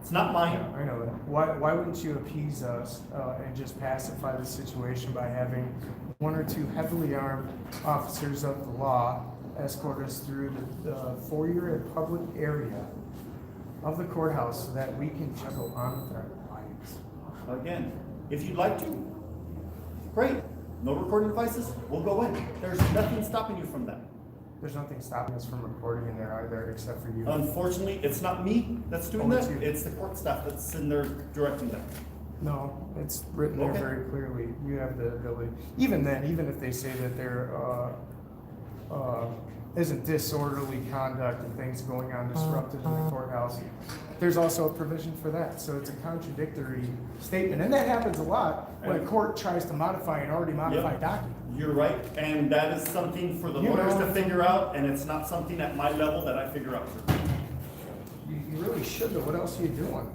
It's not mine. I know that. Why wouldn't you appease us and just pacify the situation by having one or two heavily armed officers of the law escort us through the foyer and public area of the courthouse so that we can just go on with our lives? Again, if you'd like to, great. No recording devices, we'll go in. There's nothing stopping you from that. There's nothing stopping us from recording in there either, except for you. Unfortunately, it's not me that's doing Oh, that. it's you. It's the court staff that's sitting there directing that. No, it's written there Okay. very clearly. You have the ability. Even then, even if they say that there isn't disorderly conduct and things going on disrupted in the courthouse, there's also a provision for that. So it's a contradictory statement. And that happens a lot when a court tries to modify an already modified document. You're right, and that is something for the You lawyers know- to figure out, and it's not something at my level that I figure out. You really should, but what else are you doing?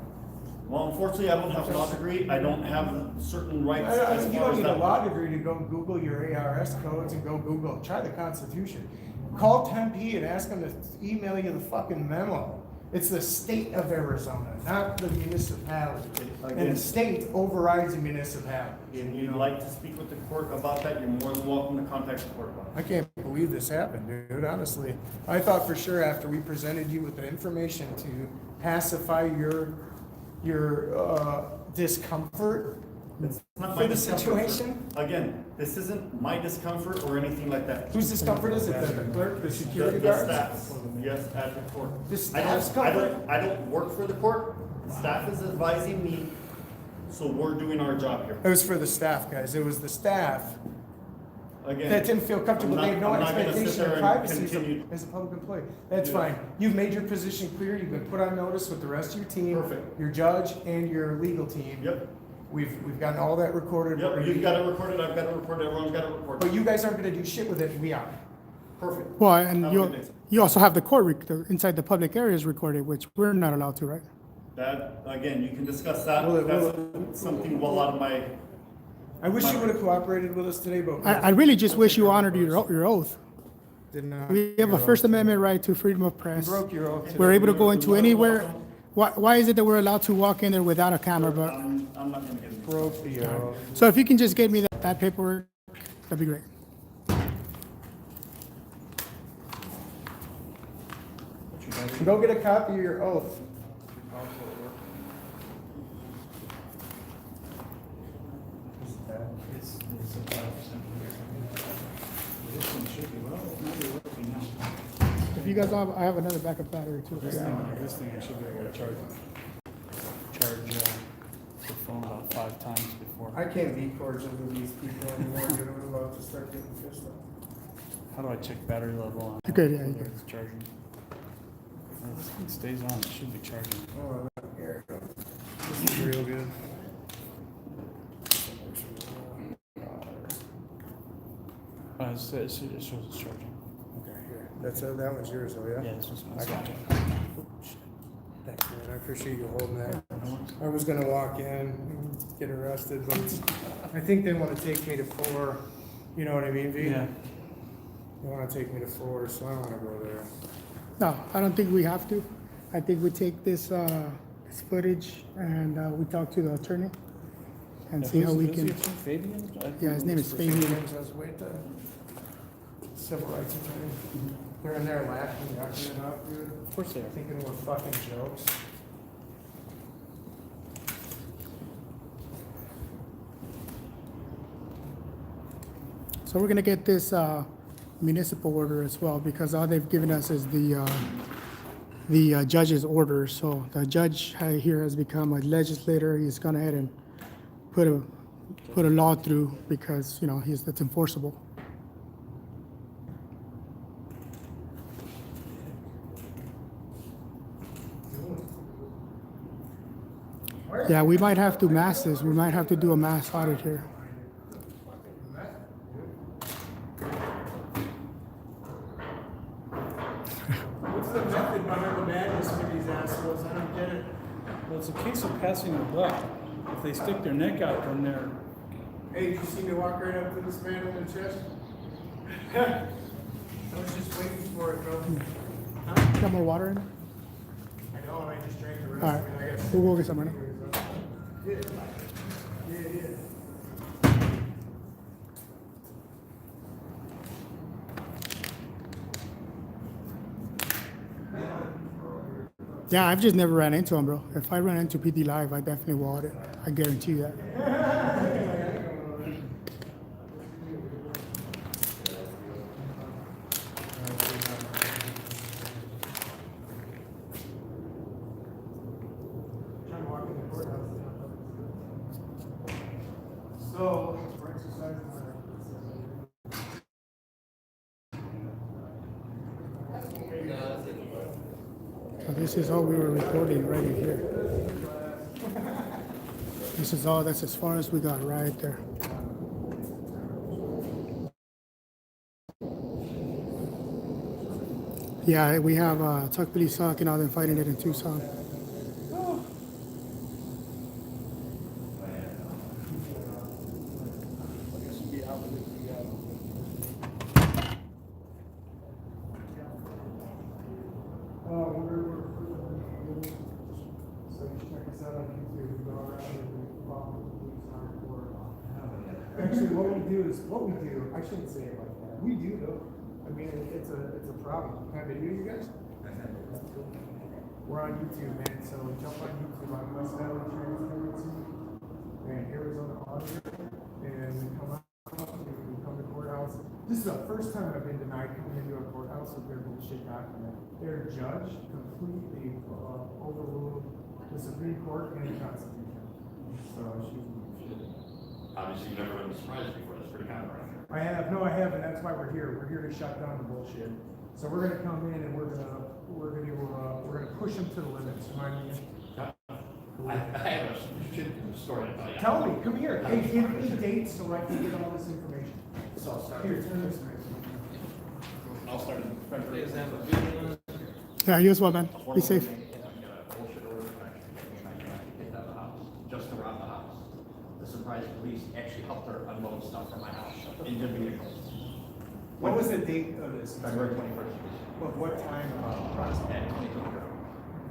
Well, unfortunately, I don't have a law degree. I don't have certain rights as You far don't as need a that. law degree to go Google your ARS codes and go Google, try the Constitution. Call Tempe and ask them to email you the fucking memo. It's the state of Arizona, not the municipality. And Again- the state overrides the municipality. If you'd like to speak with the court about that, you're more than welcome to contact the court about it. I can't believe this happened, dude, honestly. I thought for sure after we presented you with the information to pacify your discomfort It's not for my the discomfort. situation. Again, this isn't my discomfort or anything like that. Whose discomfort is it? The clerk, the security The guards? staff, yes, at the court. The I staff's don't, comfort? I don't work for the court. Staff is advising me, so we're doing our job here. It was for the staff, guys. It was the staff Again. that didn't feel comfortable. They have no I'm not gonna sit expectation there of and privacy continue. as a public employee. That's Yeah. fine. You've made your position clear. You've been put on notice with the rest of your team. Perfect. Your judge and your legal team. Yep, We've gotten all that recorded. We're yep, gonna you've be- got it recorded, I've got it recorded, everyone's got it recorded. But you guys aren't gonna do shit with it. We are. Perfect. Well, and Have a good day. you also have the court inside the public areas recorded, which we're not allowed to, right? That, again, you can discuss that. Will it- That's will it- something well out of my, I wish you My- would have cooperated with us today, but. I really just wish you honored your oath. Did not. We have a First Amendment right to freedom of You press. broke your oath today. We're able to go into anywhere. Why is it that we're allowed to walk in there without a camera? But I'm not gonna get into. Broke the oath. so if you can just get me that paperwork, that'd be great. Go get a copy of your oath. If you guys have, I have another backup battery too. This thing I should be able to charge the phone about 5 times before. I can't be cordial with these people anymore. You're about to start getting pissed off. How do I check battery level on? You could, yeah, you whether could. It's charging. This thing stays on, it should be charging. Oh, here it goes. This is real good. It shows it's charging. Okay, here. That one's yours, though, yeah? Yeah, this one's I got charging. Thanks, man. I appreciate you holding that. I was gonna walk in and get arrested, but I think they wanna take me to 4. You know what I mean, V? Yeah. They wanna take me to 4, so I don't wanna go there. No, I don't think we have to. I think we take this footage and we talk to the attorney and see how we can. Fabian? Yeah, his name is Fabian. Just wait to civil rights attorney. They're in there laughing, yucking it up, dude. Of course they are. Thinking we're fucking jokes. So we're gonna get this municipal order as well, because all they've given us is the judge's order. So the judge here has become a legislator. He's gone ahead and put a law through because, you know, that's enforceable. Yeah, we might have to mass this. We might have to do a mass audit here. What's the method behind the madness for these assholes? I don't get it. Well, it's a case of passing the buck. If they stick their neck out, then they're, Hey, did you see me walk right up to this man in the chest? I was just waiting for it, bro. Huh? Got more water in? I know, and I just drank the rest. All right, I mean, I got we'll go get some right now. Yeah. Yeah. Yeah, I've just never ran into him, bro. If I run into PD Live, I definitely will audit. I guarantee you that. I'm walking the courthouse. So, for exercise. So this is all we were recording right in here. This is all, that's as far as we got right there. Yeah, we have Tuck Billy Sock and all them fighting it in Tucson. So you check us out on YouTube, we go around and we follow the police hardcore. Actually, I shouldn't say it like that. We do though. I mean, it's a problem. Can I video you guys? We're on YouTube, man, so jump on YouTube on West Valley Transparency and Arizona Auditor, and we come out, we come to courthouse. This is the first time I've been denied coming into a courthouse with their bullshit document. Their judge completely overruled the Supreme Court and the Constitution. So Obviously, you've never been surprised before. That's pretty common around here. I haven't. That's why we're here. We're here to shut down the bullshit. So we're gonna come in and we're gonna push them to the limits. You know what I mean? I have a shit story to tell you. Tell me, come here. Hey, give me dates so I can get all this information. So I'll start. Here, turn this way. I'll start in February. Yeah, you as well, man. Be safe. Bullshit order of protection. Get out of the house, just to rob the house. The surprise police actually helped her unload stuff from my house in the vehicle. What was the date of this? February 21st. What time? At 22.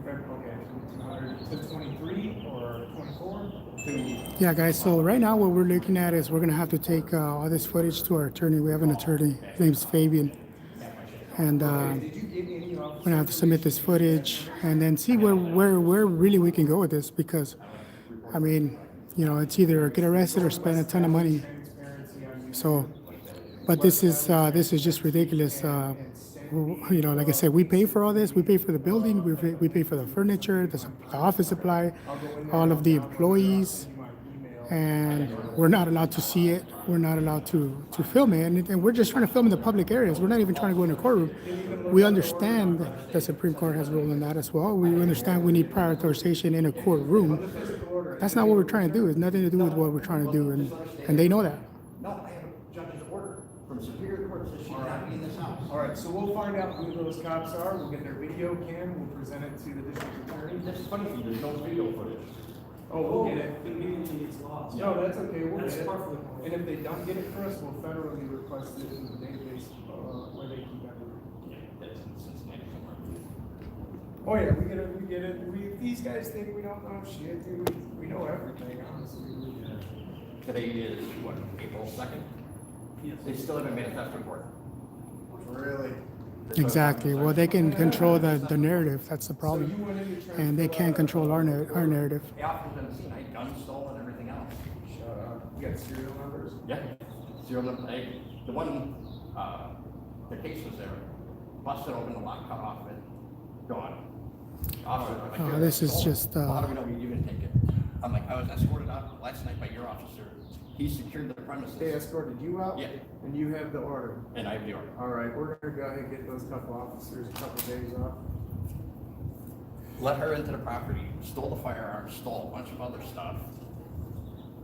Okay, 200 to 23 or 24? Yeah, guys, so right now what we're looking at is we're going to have to take all this footage to our attorney. We have an attorney. His name's Fabian. And Did you get any we're going to have to submit this footage and then see where really we can go with this because, I mean, you know, it's either get arrested or spend a ton of money. transparency on you? So, but this is just ridiculous. You know, like I said, we pay for all this. We pay for the building. We pay for the furniture, the office supply, all of the employees, and we're not allowed to see it. We're not allowed to film it, and we're just trying to film in the public areas. We're not even trying to go in the courtroom. We understand the Supreme Court has ruled on that as well. We understand we need prior authorization in a courtroom. That's not what we're trying to do. It's nothing to do with what we're trying to do, and they know that. No, I have a judge's order from Superior Court that she cannot be in this house. All right, so we'll find out who those cops are. We'll get their video cam. We'll present it to the district attorney. That's funny, there's no video footage. Oh, we'll get it. Immediately it's lost. No, that's okay. We'll That's get it. part of the point. And if they don't get it for us, we'll federally request it in the database where they keep everything. Yeah, that's in Cincinnati somewhere. Oh yeah, we get it. We get it. These guys think we don't know shit, dude. We know everything, honestly. Today is what, April 2nd? Yes. They still haven't made a theft report. Really? Exactly. Well, they can control the narrative. That's the So problem. you went in to try And they fill can't out control our narrative. The officer's been seen, I guns stolen, everything else. Shut up. You got serial numbers? Yeah. Serial number, the one, the case was there, busted open, the lock cut off, and gone. Officer, I'm like, Oh, "Here, this is stolen." just, Well, how do we know you didn't take it? I'm like, I was escorted out last night by your officer. He secured the premises. They escorted you out? Yeah. And you have the order? And I have the order. All right, we're gonna go ahead and get those couple officers a couple days off. Let her into the property, stole the firearm, stole a bunch of other stuff,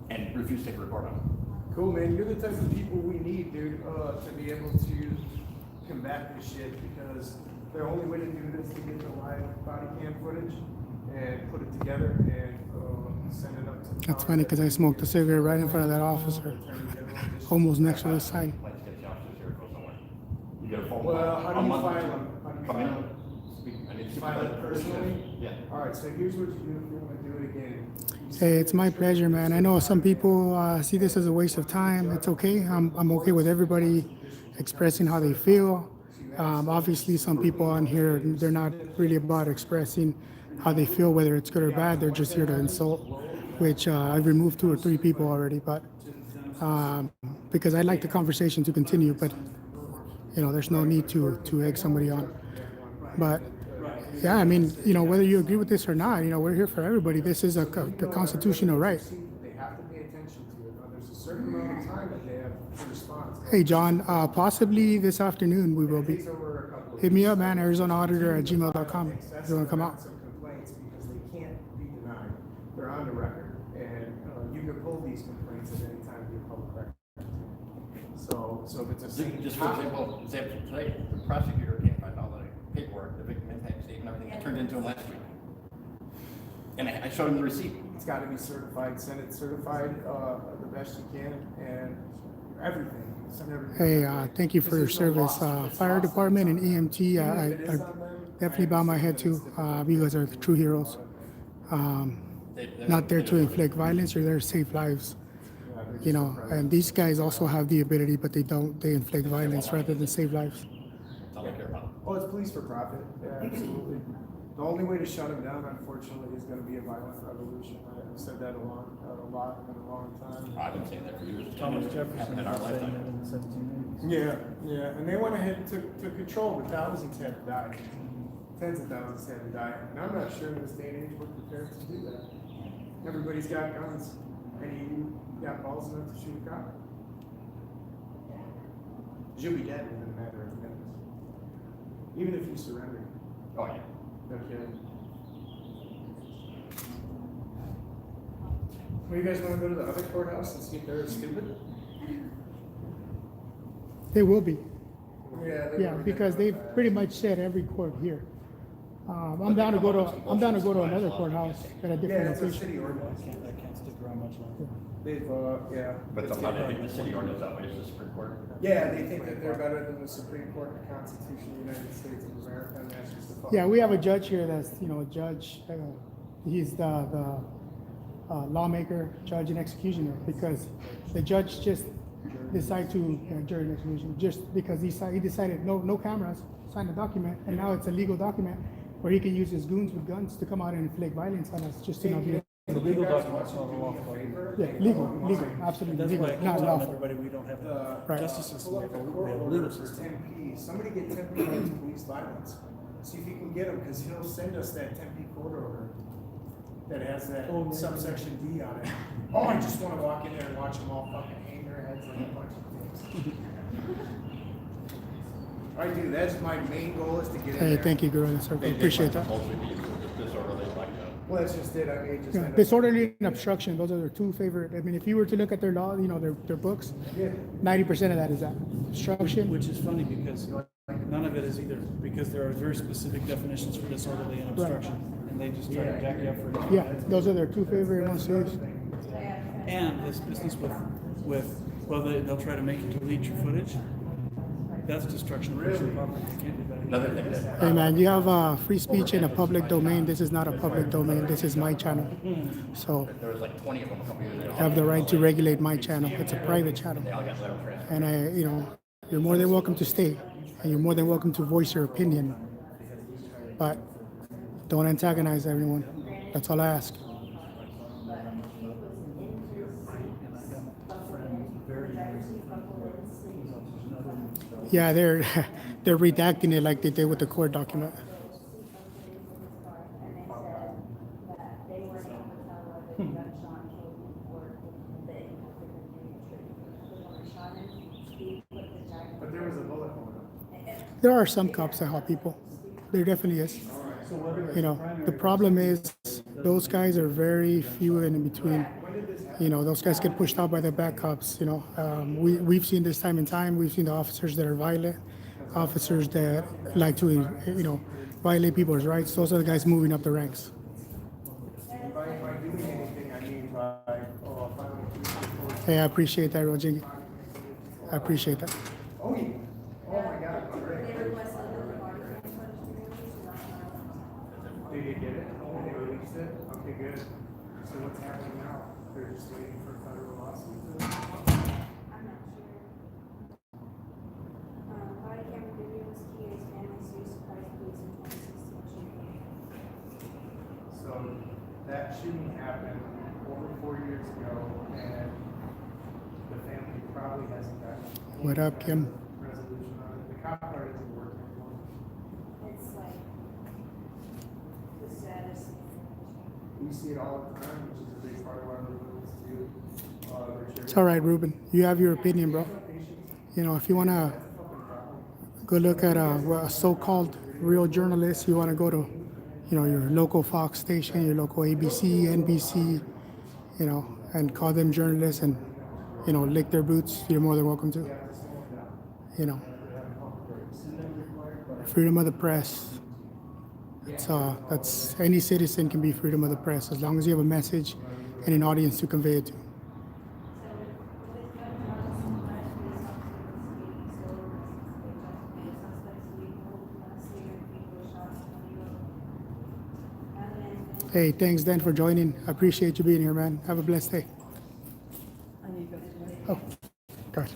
and refused to take a report on it. Cool, man. You're the type of people we need, dude, to be able to combat this shit, because the only way to do this is to get the live body cam footage and put it together and send it up to the. That's funny because I smoked a cigarette right in front of that officer, almost next to the sign. Let's get the officers here, go somewhere. You get a phone call. Well, how do a you month or file two. them? How do you Come file in. them? I need to File it personally? Yeah. All right, so here's what you do if you want to do it again. Hey, it's my pleasure, man. I know some people see this as a waste of time. It's okay. I'm okay with everybody expressing how they feel. Obviously, some people on here, they're not really about expressing how they feel, whether it's good or bad. They're just here to insult, which I've removed 2 or 3 people already. But because I'd like the conversation to continue, but there's no need to egg somebody on. But yeah, I mean, whether you agree with this or not, we're here for everybody. This is a constitutional right. They have to pay attention to it. Now, there's a certain amount of time that they have to respond. Hey, John, possibly this afternoon we will be. Takes over a couple of Hit me up, man, ArizonaAuditor@gmail.com. That's You want to come the out? facts of complaints because they can't be denied. They're on the record, and you can pull these complaints at any time via public record. So if it's a single Just for example, today, the prosecutor can't find all the paperwork, the victim impact statement, everything. I turned into him last week. And I showed him the receipt. it's got to be certified. Send it certified the best you can, and everything. Send everything. Hey, thank you for your service. Fire department and EMT, I definitely bow my head to. You guys are the true heroes. Not there to inflict violence, you're there to save lives. And these guys also have the ability, but they don't. They inflict violence rather than save lives. That's all I care about. Oh, it's police for profit. Yeah, absolutely. The only way to shut them down, unfortunately, is going to be a violent revolution. I've said that a lot in a long time. I've been saying that for years. Thomas It Jefferson happened in our was saying that lifetime. in the 1780s. Yeah, and they went ahead and took control, but thousands had to die. Tens of thousands had to die. And I'm not sure in this day and age we're prepared to do that. Everybody's got guns, and you got balls enough to shoot a cop. You'll be dead within a matter of minutes. Even if you surrender. Oh, yeah. No kidding. Well, you guys want to go to the other courthouse and see if they're stupid? They will be. Yeah, Because they pretty much said every court here. I'm down to go to another courthouse at a Yeah, different it's a location. city ordinance. I can't stick around much longer. They've, yeah. But somehow they think the city ordinance outweighs the Supreme Court. Yeah, they think that they're better than the Supreme Court and the Constitution of the United States of America, and that's just the fuck. Yeah, we have a judge here that's, a judge, he's the lawmaker, judge, and executioner, because the judge just decided to, jury and execution, just because he decided no cameras, signed a document, and now it's a legal document where he can use his goons with guns to come out and inflict violence on us, just to not be. The legal document's not lawful. Yeah, legal, absolutely That's legal, why I keep not telling lawful. everybody we don't have a Right. justice system, Pull we up the have court a legal order for system. 10P. Somebody get 10P against police violence. See if you can get him, because he'll send us that 10P court order that has that subsection D on it. Oh, I just want to walk in there and watch them all fucking hang their heads like a bunch of things. I do. That's my main goal, is to get in Hey, there. thank you, girl, sir. Appreciate that. Mostly be disorderly, like, Well, that's just it. I mean, it just Yeah, end up- disorderly and obstruction, those are their 2 favorite. I mean, if you were to look at their law, their books, Yeah. 90% of that is that. Obstruction, Which is funny because none of it is either, because there are very specific definitions for disorderly and obstruction. And they just try to jack you up for it. yeah, those are their 2 favorite ones to use. And this business they'll try to make you delete your footage. That's destruction of personal property. You can't do that. another thing that. Hey man, you have free speech in a public domain. This is not a public domain. This is my channel. So There was like 20 of them a couple years ago. I have the right to regulate my channel. It's a private channel. They all got letter press. And you're more than welcome to stay. and you're more than welcome to voice your opinion. But don't antagonize everyone. That's all I ask. Yeah, they're they're redacting it like they did with the court document. But there was a bullet hole. There are some cops that help people. There definitely is. You know, the problem is those guys are very few and in between. You know, those guys get pushed out by the bad cops. You know, we've seen this time and time. We've seen the officers that are violent, officers that like to, you know, violate people's rights. Those are the guys moving up the ranks. And by doing anything, I mean by, filing a police report. Hey, I appreciate that, Rojingi. I appreciate that. Oh, yeah. Oh, my God. Great. Did you get it? Oh, they released it? Okay, good. So what's happening now? They're just waiting for a federal lawsuit? I'm not sure. Body camera videos, key is family suit surprise police in 2016 shooting. So that shooting happened over 4 years ago, and the family probably hasn't gotten What up, Kim? resolution on it. The cop car isn't working anymore. It's like the saddest thing. We see it all the time, which is a big part of our movements too. It's all right, Ruben. You have your opinion, bro. You know, if you want to go look at a so-called real journalist, you want to go to, you know, your local Fox station, your local ABC, NBC, you know, and call them journalists and, you know, lick their boots, you're more than welcome to. You know, freedom of the press. That's any citizen can be freedom of the press as long as you have a message and an audience to convey it to. Hey, thanks, Dan, for joining. I appreciate you being here, man. Have a blessed day. Oh, God.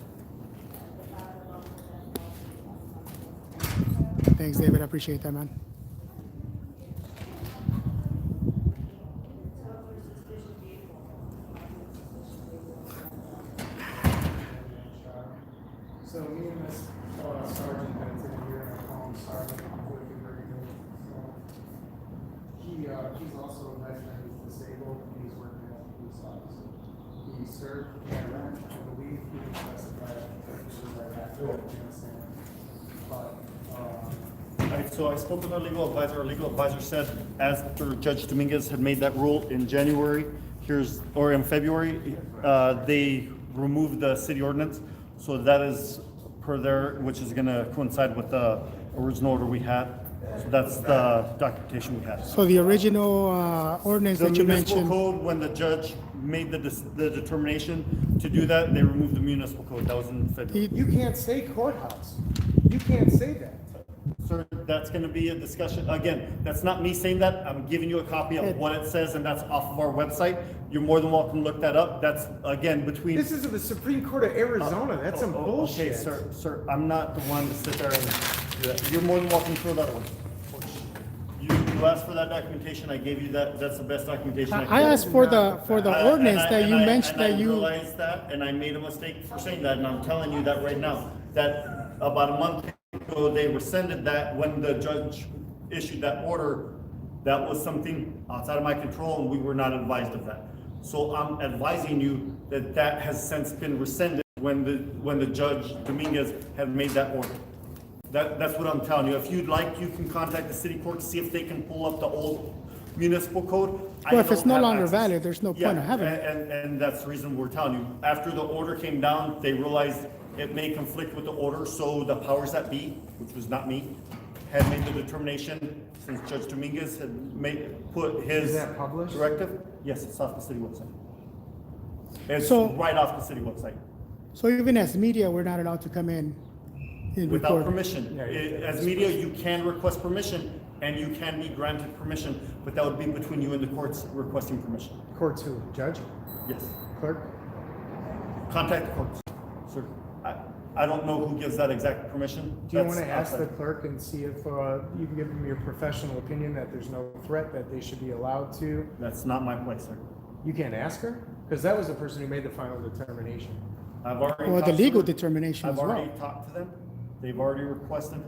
Thanks, David. I appreciate that, man. So me and this sergeant that's in here, I call him Sergeant, working very good. He's also a veteran, he's disabled, and he's working as a police officer. He served in Iraq, I believe he was specified in Afghanistan. But, Alright, so I spoke with our legal advisor. Our legal advisor said after Judge Dominguez had made that rule in January, or in February, they removed the city ordinance. So that is per there, which is gonna coincide with the original order we had. So that's the documentation we had. So the original ordinance The that you municipal mentioned, code, when the judge made the determination to do that, they removed the municipal code. That was in February. you can't say courthouse. You can't say that. Sir, that's gonna be a discussion. Again, that's not me saying that. I'm giving you a copy of what it says, and that's off of our website. You're more than welcome to look that up. That's, again, between. This is the Supreme Court of Arizona, that's some bullshit. Okay, sir, I'm not the one to sit there and do that. You're more than welcome to throw that away. You asked for that documentation, I gave you that. That's the best documentation I could. I asked for the ordinance that you mentioned that And I you, realized that, and I made a mistake for saying that, and I'm telling you that right now. That about a month ago, they rescinded that when the judge issued that order. That was something outside of my control, and we were not advised of that. So I'm advising you that that has since been rescinded when the Judge Dominguez had made that order. That's what I'm telling you. If you'd like, you can contact the city court to see if they can pull up the old municipal code. well, if it's don't no have longer access. valid, there's no point of having it. And that's the reason we're telling you. After the order came down, they realized it may conflict with the order, so the powers that be, which was not me, had made the determination, since Judge Dominguez had put his Is that published? directive. Yes, it's off the city website. It's So- right off the city website, So even as media, we're not allowed to come in and without record. permission. As media, you can request permission, and you can be granted permission, but that would be between you and the courts requesting permission. Courts who? Judge? Yes. Clerk? Contact the courts, sir. I don't know who gives that exact permission. Do you That's want to ask the outside. clerk and see if you can give them your professional opinion that there's no threat, that they should be allowed to? That's not my place, sir. You can't ask her? Because that was the person who made the final determination. I've already. Well, the talked to legal them. determination I've as well. already talked to them. They've already requested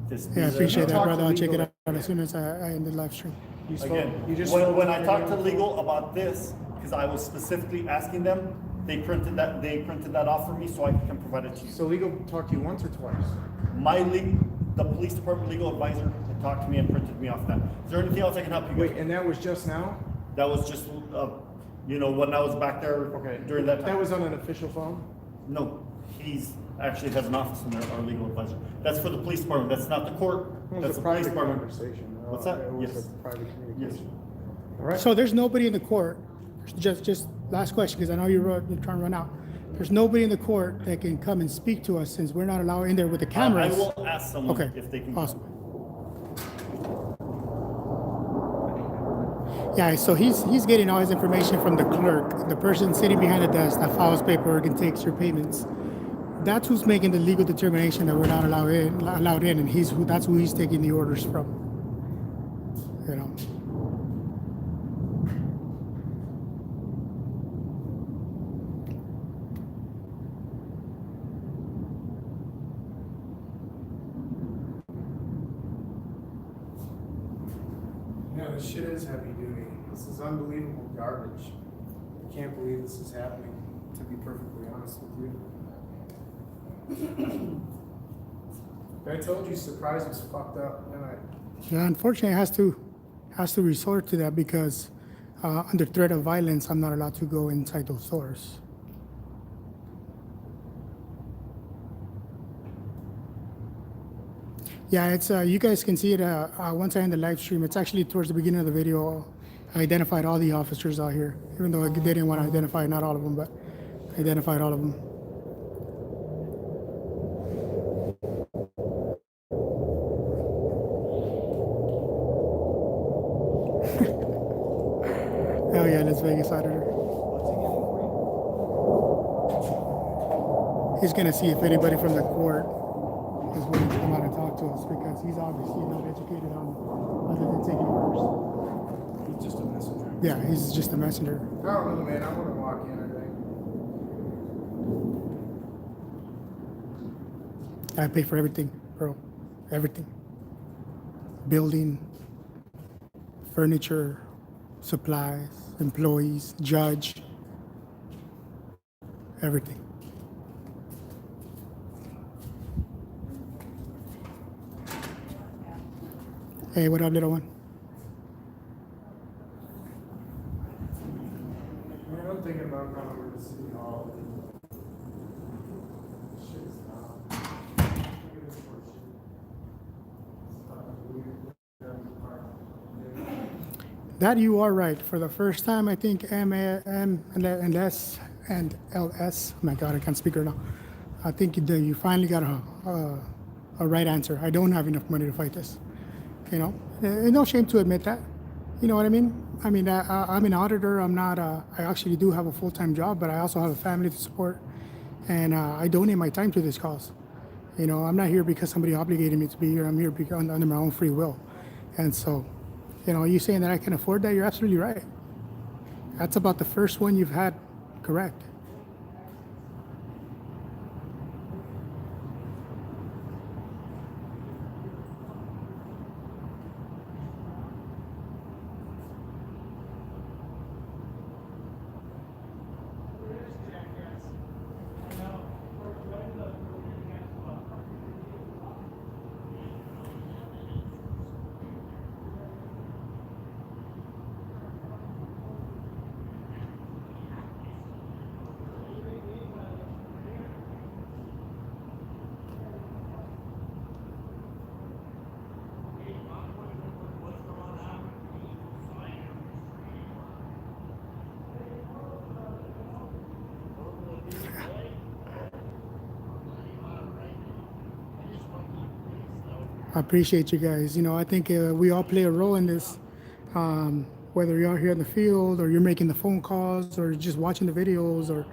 this. Yeah, I appreciate that, talk to brother. I'll check it legal. out as soon as I end the live stream. You spoke, Again, you just when spoke I to talked to them. legal about this, because I was specifically asking them, they printed that off for me so I can provide it to you. So legal talked to you once or twice? The police department legal advisor had talked to me and printed me off that. Is there anything else I can help you Wait, with? and that was just now? That was just, when I was back there Okay. during that time. That was on an official phone? No, he's actually has an office in there, our legal advisor. That's for the police department. That's not the court. It That's was a the police private department. conversation. What's that? It was Yes. a private Yes. communication. All right. So there's nobody in the court. Just last question, because I know you're trying to run out. There's nobody in the court that can come and speak to us since we're not allowed in there with the I cameras. will ask someone Okay, if they can. awesome. Yeah, so he's getting all his information from the clerk, the person sitting behind the desk that files paperwork and takes your payments. That's who's making the legal determination that we're not allowed in, and that's who he's taking the orders from. You know. Yeah, this shit is heavy duty. This is unbelievable garbage. I can't believe this is happening, to be perfectly honest with you. I told you surprise was fucked up, and Yeah, unfortunately, it has to resort to that because under threat of violence, I'm not allowed to go inside those stores. Yeah, it's you guys can see it once I end the live stream. It's actually towards the beginning of the video. I identified all the officers out here, even though they didn't want to identify not all of them, but I identified all of them. Oh yeah, Las Vegas Auditor. He's gonna see if anybody from the court is willing to come out and talk to us because he's obviously not educated on other than taking orders. He's just a messenger. Yeah, he's just a messenger. I don't know, man. I want to walk in today. I pay for everything, bro. Everything. Building, furniture, supplies, employees, judge, everything. Hey, what up, little one? Man, I'm thinking about going over to City Hall. Shit is not. Look at this bullshit. It's fucking weird. That you are right. For the first time, I think M and S and LS. Oh my God, I can't speak right now. I think you finally got a right answer. I don't have enough money to fight this. You know, and no shame to admit that. You know what I mean? I mean, I'm an auditor. I'm not. I actually do have a full-time job, but I also have a family to support, and I donate my time to this cause. You know, I'm not here because somebody obligated me to be here. I'm here because under my own free will, and so. You know, you saying that I can afford that, you're absolutely right. That's about the first one you've had correct. I appreciate you guys. You know, I think we all play a role in this. Whether you're out here in the field or you're making the phone calls or just watching the videos or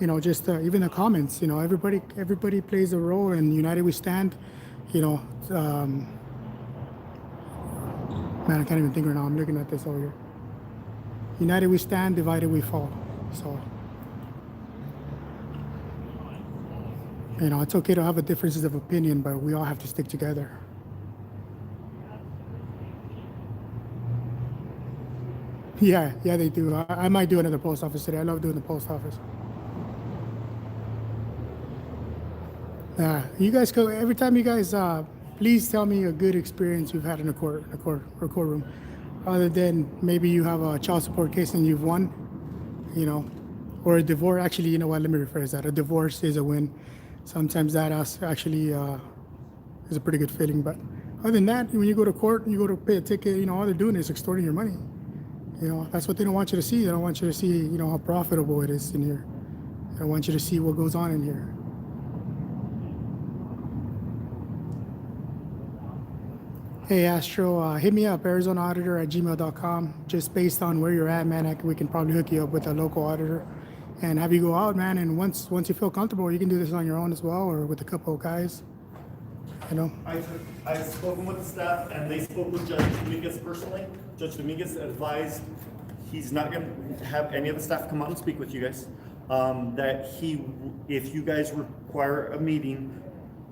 you know, just even the comments, you know, everybody plays a role, and united we stand, you know. Man, I can't even think right now. I'm looking at this over here. United we stand, divided we fall. So, you know, it's okay to have a differences of opinion, but we all have to stick together. Yeah, they do. I might do another post office today. I love doing the post office. You guys go every time. You guys, please tell me a good experience you've had in a courtroom, other than maybe you have a child support case and you've won, you know, or a divorce. Actually, you know what? Let me rephrase that. A divorce is a win. Sometimes that actually is a pretty good feeling. But other than that, when you go to court, you go to pay a ticket. You know, all they're doing is extorting your money. You know, that's what they don't want you to see. They don't want you to see, you know, how profitable it is in here. They don't want you to see what goes on in here. Hey Astro, hit me up, ArizonaAuditor@gmail.com. Just based on where you're at, man, we can probably hook you up with a local auditor and have you go out, man. And once you feel comfortable, you can do this on your own as well, or with a couple of guys. You know. I've spoken with the staff, and they spoke with Judge Dominguez personally. Judge Dominguez advised he's not going to have any of the staff come out and speak with you guys. That if you guys require a meeting,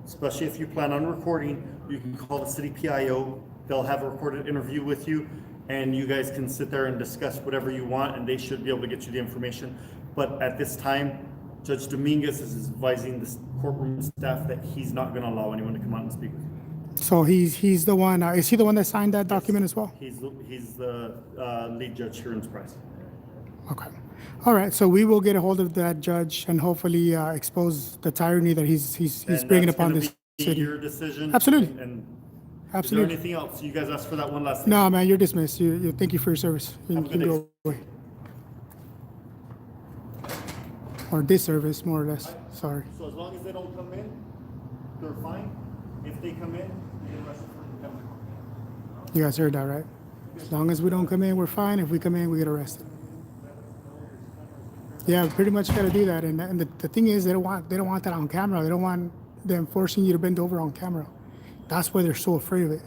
especially if you plan on recording, you can call the city PIO. They'll have a recorded interview with you, and you guys can sit there and discuss whatever you want, and they should be able to get you the information. But at this time, Judge Dominguez is advising the courtroom staff that he's not going to allow anyone to come out and speak with you. So he's the one. Is he the one that signed that document as well? He's the lead judge here in Surprise. Okay. All right. So we will get a hold of that judge and hopefully expose the tyranny that he's bringing upon this city. Your decision. Absolutely. And Absolutely. Is there anything else? You guys asked for that one last thing. No, man, you're dismissed. You thank you for your service. You Have a can good go away. Or disservice, more or less. Sorry. So as long as they don't come in, they're fine. If they come in, you get arrested for contempt of court. You guys heard that, right? As long as we don't come in, we're fine. If we come in, we get arrested. Yeah, we pretty much got to do that. And the thing is, they don't want that on camera. They don't want them forcing you to bend over on camera. That's why they're so afraid of it.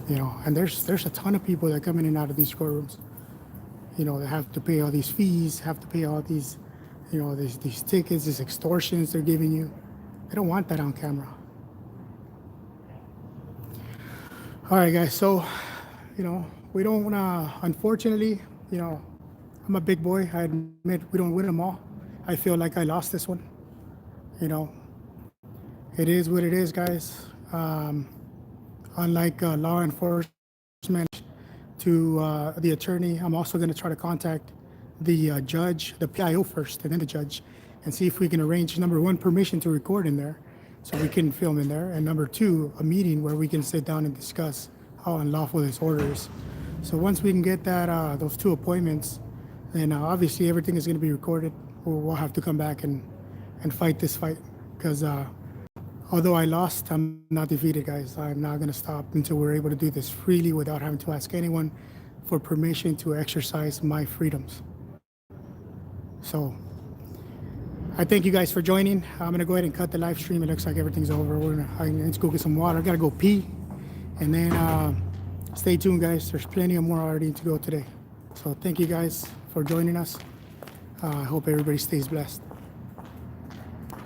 You know, and there's a ton of people that come in and out of these courtrooms. You know, they have to pay all these fees, have to pay all these, you know, these tickets, these extortions they're giving you. They don't want that on camera. All right, guys. So, you know, we don't, unfortunately, you know, I'm a big boy. I admit we don't win them all. I feel like I lost this one. You know, it is what it is, guys. Unlike law enforcement, to the attorney, I'm also going to try to contact the judge, the PIO first, and then the judge, and see if we can arrange, number one, permission to record in there, so we can film in there, and number two, a meeting where we can sit down and discuss how unlawful this order is. So once we can get that, those two appointments, then obviously everything is going to be recorded. We'll have to come back and fight this fight, because although I lost, I'm not defeated, guys. I'm not going to stop until we're able to do this freely without having to ask anyone for permission to exercise my freedoms. So I thank you guys for joining. I'm going to go ahead and cut the live stream. It looks like everything's over. Let's go get some water. I got to go pee. And then stay tuned, guys. There's plenty of more auditing to go today. So thank you guys for joining us. I hope everybody stays blessed.